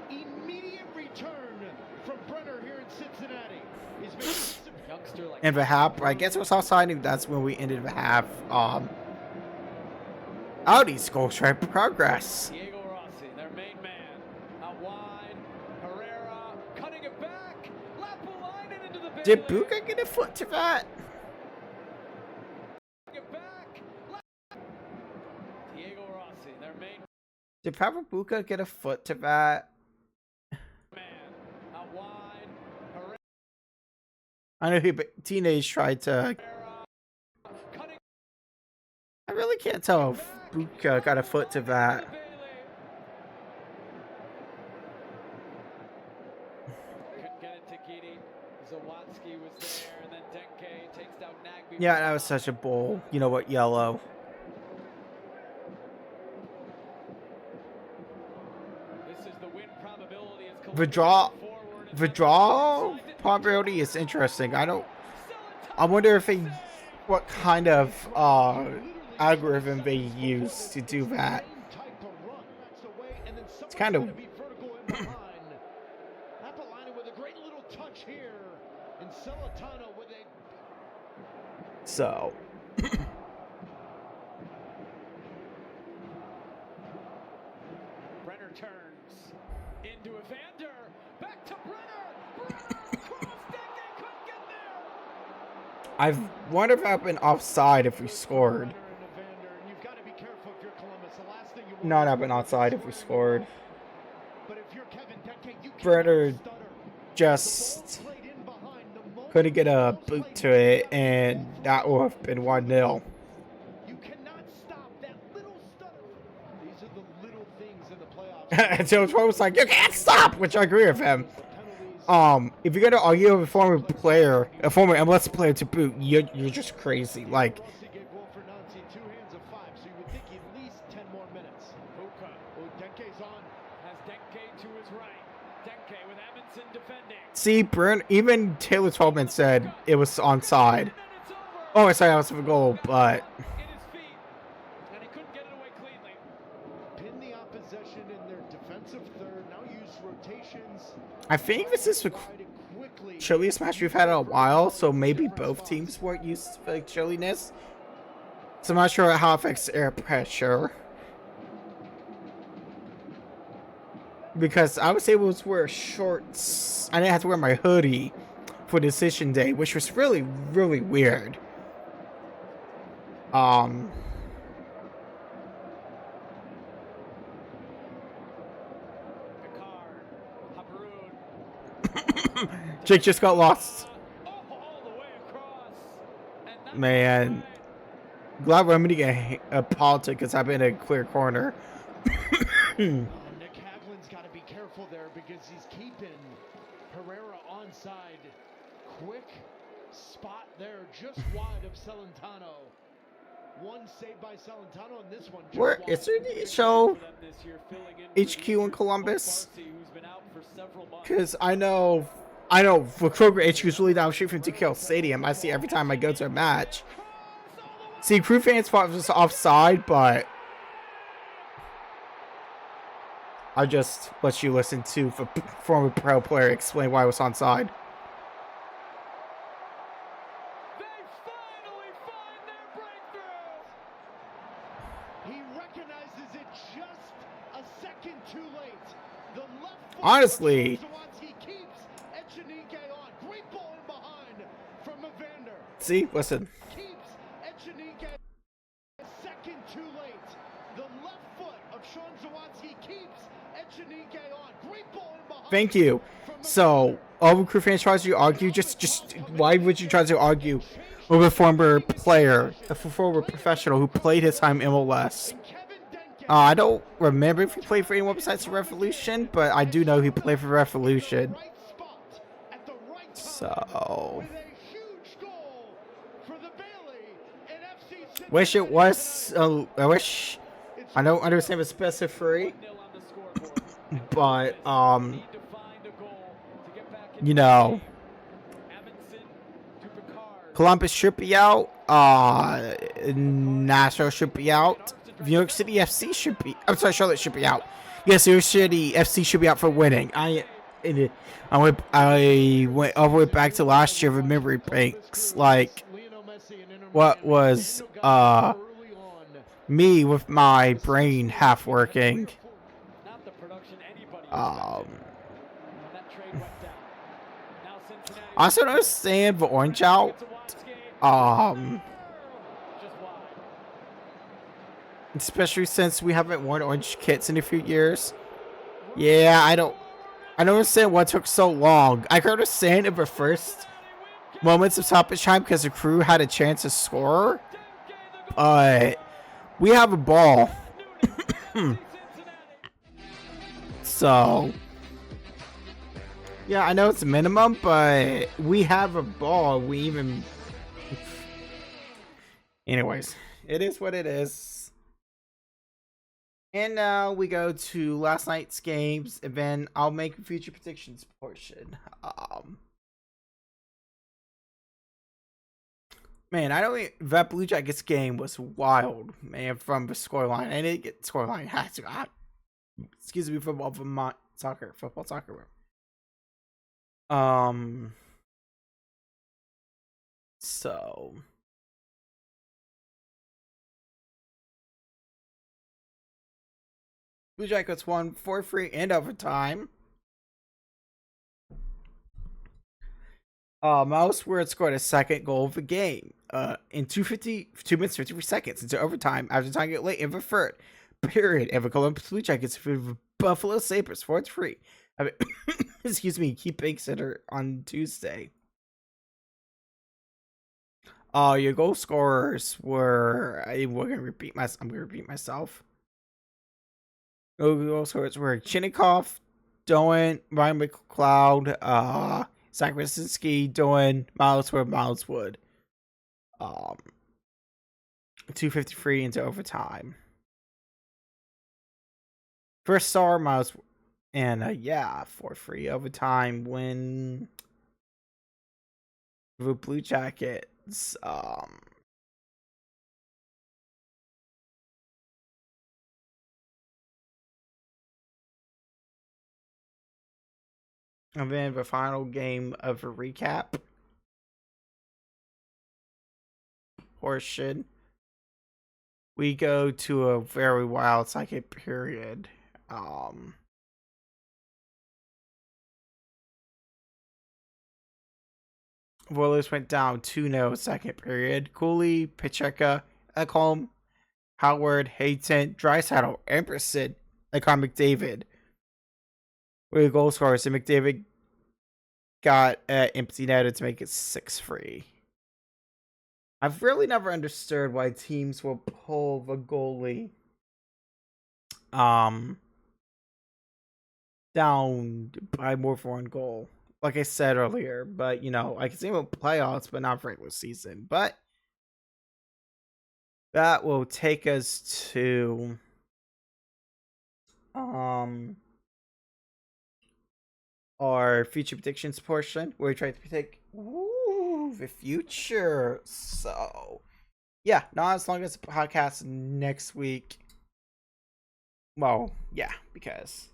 Immediate return from Brenner here in Cincinnati. He's youngster like in the half. I guess it was offside, and that's when we ended the half. Audi's goal strike progress. Diego Rossi, their main man. Out wide. Herrera cutting it back. Lapulainen into the Did Buka get a foot to that? Diego Rossi, their main Did Pavel Buka get a foot to that? man. Out wide. Herrera I know Teenage tried to. I really can't tell if Buka got a foot to that. couldn't get it to Gini. Zawadzki was there, and then Denke takes down Nagby. Yeah, that was such a bull. You know what, yellow. This is the win probability as The draw probability is interesting. I wonder if what kind of algorithm they use to do that. It's kind of. So. Brenner turns into Evander. Back to Brenner. I wonder if I've been offside if we scored. Not have been offside if we scored. Brenner just couldn't get a boot to it, and that would have been 1-0. Until Troy was like, "You can't stop," which I agree with him. If you're gonna argue with a former player, a former MLS player to boot, you're just crazy. Like, see, even Taylor Twellman said it was onside. Oh, sorry, that was a goal, but I think this is the chilliest match we've had in a while, so maybe both teams weren't used to the chilliness. So I'm not sure how it affects air pressure. Because I was able to wear shorts. I didn't have to wear my hoodie for decision day, which was really, really weird. Jake just got lost. Man. Glad Remedy get a politic because I've been in a clear corner. Nick Haglin's got to be careful there because he's keeping Herrera onside. Quick spot there just wide of Celentano. One saved by Celentano and this one. Where is it? Show HQ in Columbus? Because I know for Kroger HQ is really down the street from DKL Stadium. I see every time I go to a match. See, Crew fans thought it was offside, but I just let you listen to the former pro player explain why it was onside. He recognizes it just a second too late. The left Honestly, keeps Echenique on. Great ball in behind from Evander. See, listen. Keeps Echenique a second too late. The left foot of Sean Zawadski keeps Echenique on. Great ball in behind. Thank you. So, all the Crew fans tries to argue, just why would you try to argue with a former player, a former professional who played his time in MLS? I don't remember if he played for anyone besides the Revolution, but I do know he played for Revolution. So, wish it was. I don't understand the specificity, but you know, Columbus should be out. Nashville should be out. New York City FC should be. I'm sorry, Charlotte should be out. Yes, New York City FC should be out for winning. I went all the way back to last year with memory banks. Like, what was me with my brain half working. I also don't understand the orange out. Especially since we haven't worn orange kits in a few years. Yeah, I don't understand what took so long. I could understand in the first moments of stoppage time because the Crew had a chance to score. But we have a ball. So, yeah, I know it's minimum, but we have a ball. We even... Anyways, it is what it is. And now we go to last night's games, and then I'll make a future predictions portion. Man, I don't. That Blue Jackets game was wild, man. From the scoreline, I didn't get scoreline. Excuse me, football soccer. So. Blue Jackets won 4-3 and overtime. Miles Ward scored a second goal of the game in 2 minutes 53 seconds into overtime after tying it late in the third period. And the Columbus Blue Jackets defeated the Buffalo Sabres 4-3. I mean, excuse me, keeping center on Tuesday. Your goal scorers were. I'm gonna repeat myself. Goal scorers were Chinnikov, Doan, Ryan McLeod, Zach Krasinski, Doan, Miles Wood. 2:53 into overtime. First star, Miles, and 4-3 overtime win. The Blue Jackets. And then the final game of a recap portion. We go to a very wild second period. Oilers went down 2-0 second period. Cooley, Pacheco, Ekholm, Howard, Hayton, Draisaitl, Amberson, and Connor McDavid were the goal scorers, and McDavid got empty netter to make it 6-3. I've really never understood why teams will pull the goalie down by more than one goal. Like I said earlier, but I can see them in playoffs, but not for regular season. But that will take us to our future predictions portion, where we try to predict the future. So yeah, not as long as the podcast next week. Well, yeah, because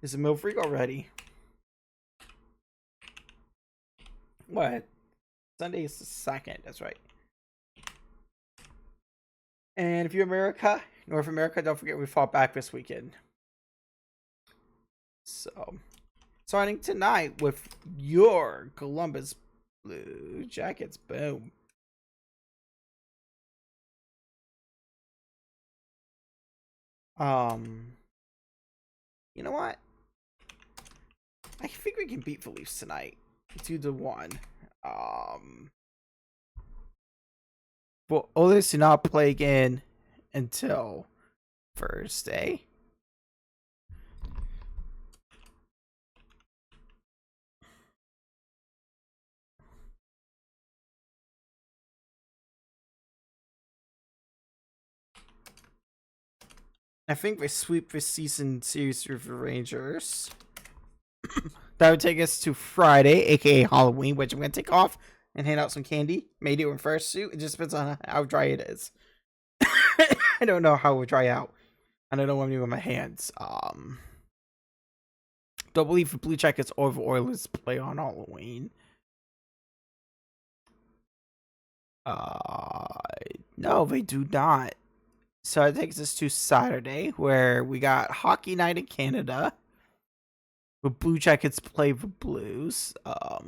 is the Mill Freak already? What? Sunday is the 2nd, that's right. And if you're North America, don't forget we fought back this weekend. So, starting tonight with your Columbus Blue Jackets. Boom. You know what? I think we can beat the Leafs tonight. 2-1. Well, Oilers do not play again until Thursday. I think they sweep this season series with the Rangers. That would take us to Friday, aka Halloween, which I'm gonna take off and hand out some candy. May do in first suit. It just depends on how dry it is. I don't know how it will dry out. I don't know what I'm doing with my hands. Don't believe the Blue Jackets or the Oilers play on Halloween. No, they do not. So it takes us to Saturday, where we got Hockey Night in Canada. The Blue Jackets play the Blues. I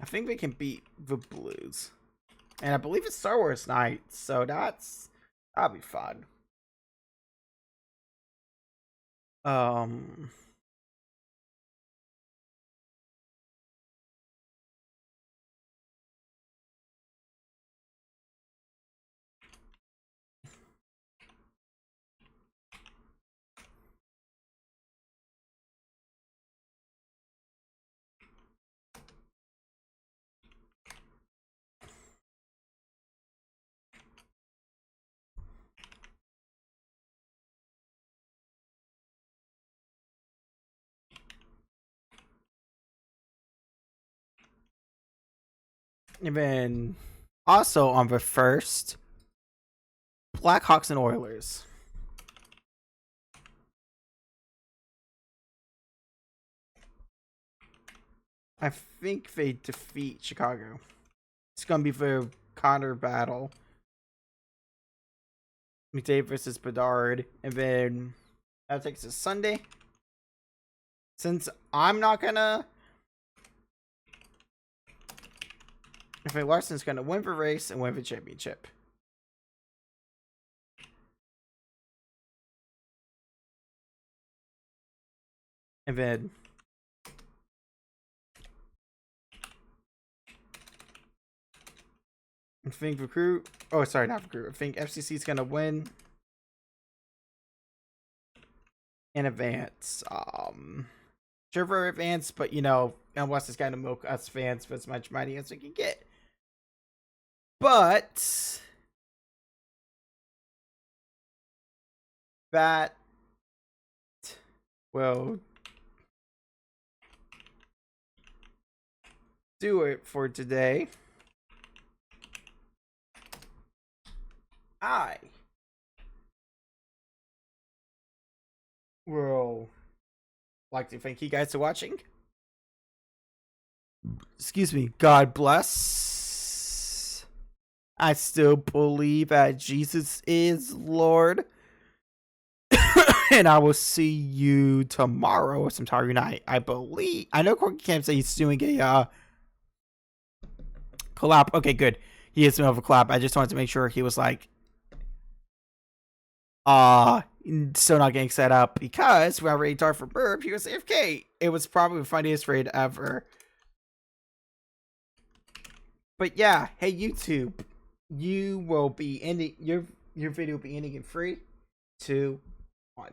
think they can beat the Blues. And I believe it's Star Wars night, so that'll be fun. And then also on the 1st, Blackhawks and Oilers. I think they defeat Chicago. It's gonna be the Connor battle. McDavid versus Bedard, and then that takes us Sunday. Since I'm not gonna, I think Larson's gonna win the race and win the championship. And then I think Recruit. Oh, sorry, not Recruit. I think FCC is gonna win in advance. Sure for advance, but you know, unless it's gonna milk us fans for as much money as we can get. But that will do it for today. I will like to thank you guys for watching. Excuse me. God bless. I still believe that Jesus is Lord. And I will see you tomorrow or sometime night. I believe. I know Corky Camp said he's doing a collab. Okay, good. He is doing a collab. I just wanted to make sure he was like still not getting set up because we already talked for Burp. He was AFK. It was probably the funniest raid ever. But yeah, hey YouTube, you will be ending your video will be ending in 3, 2, 1.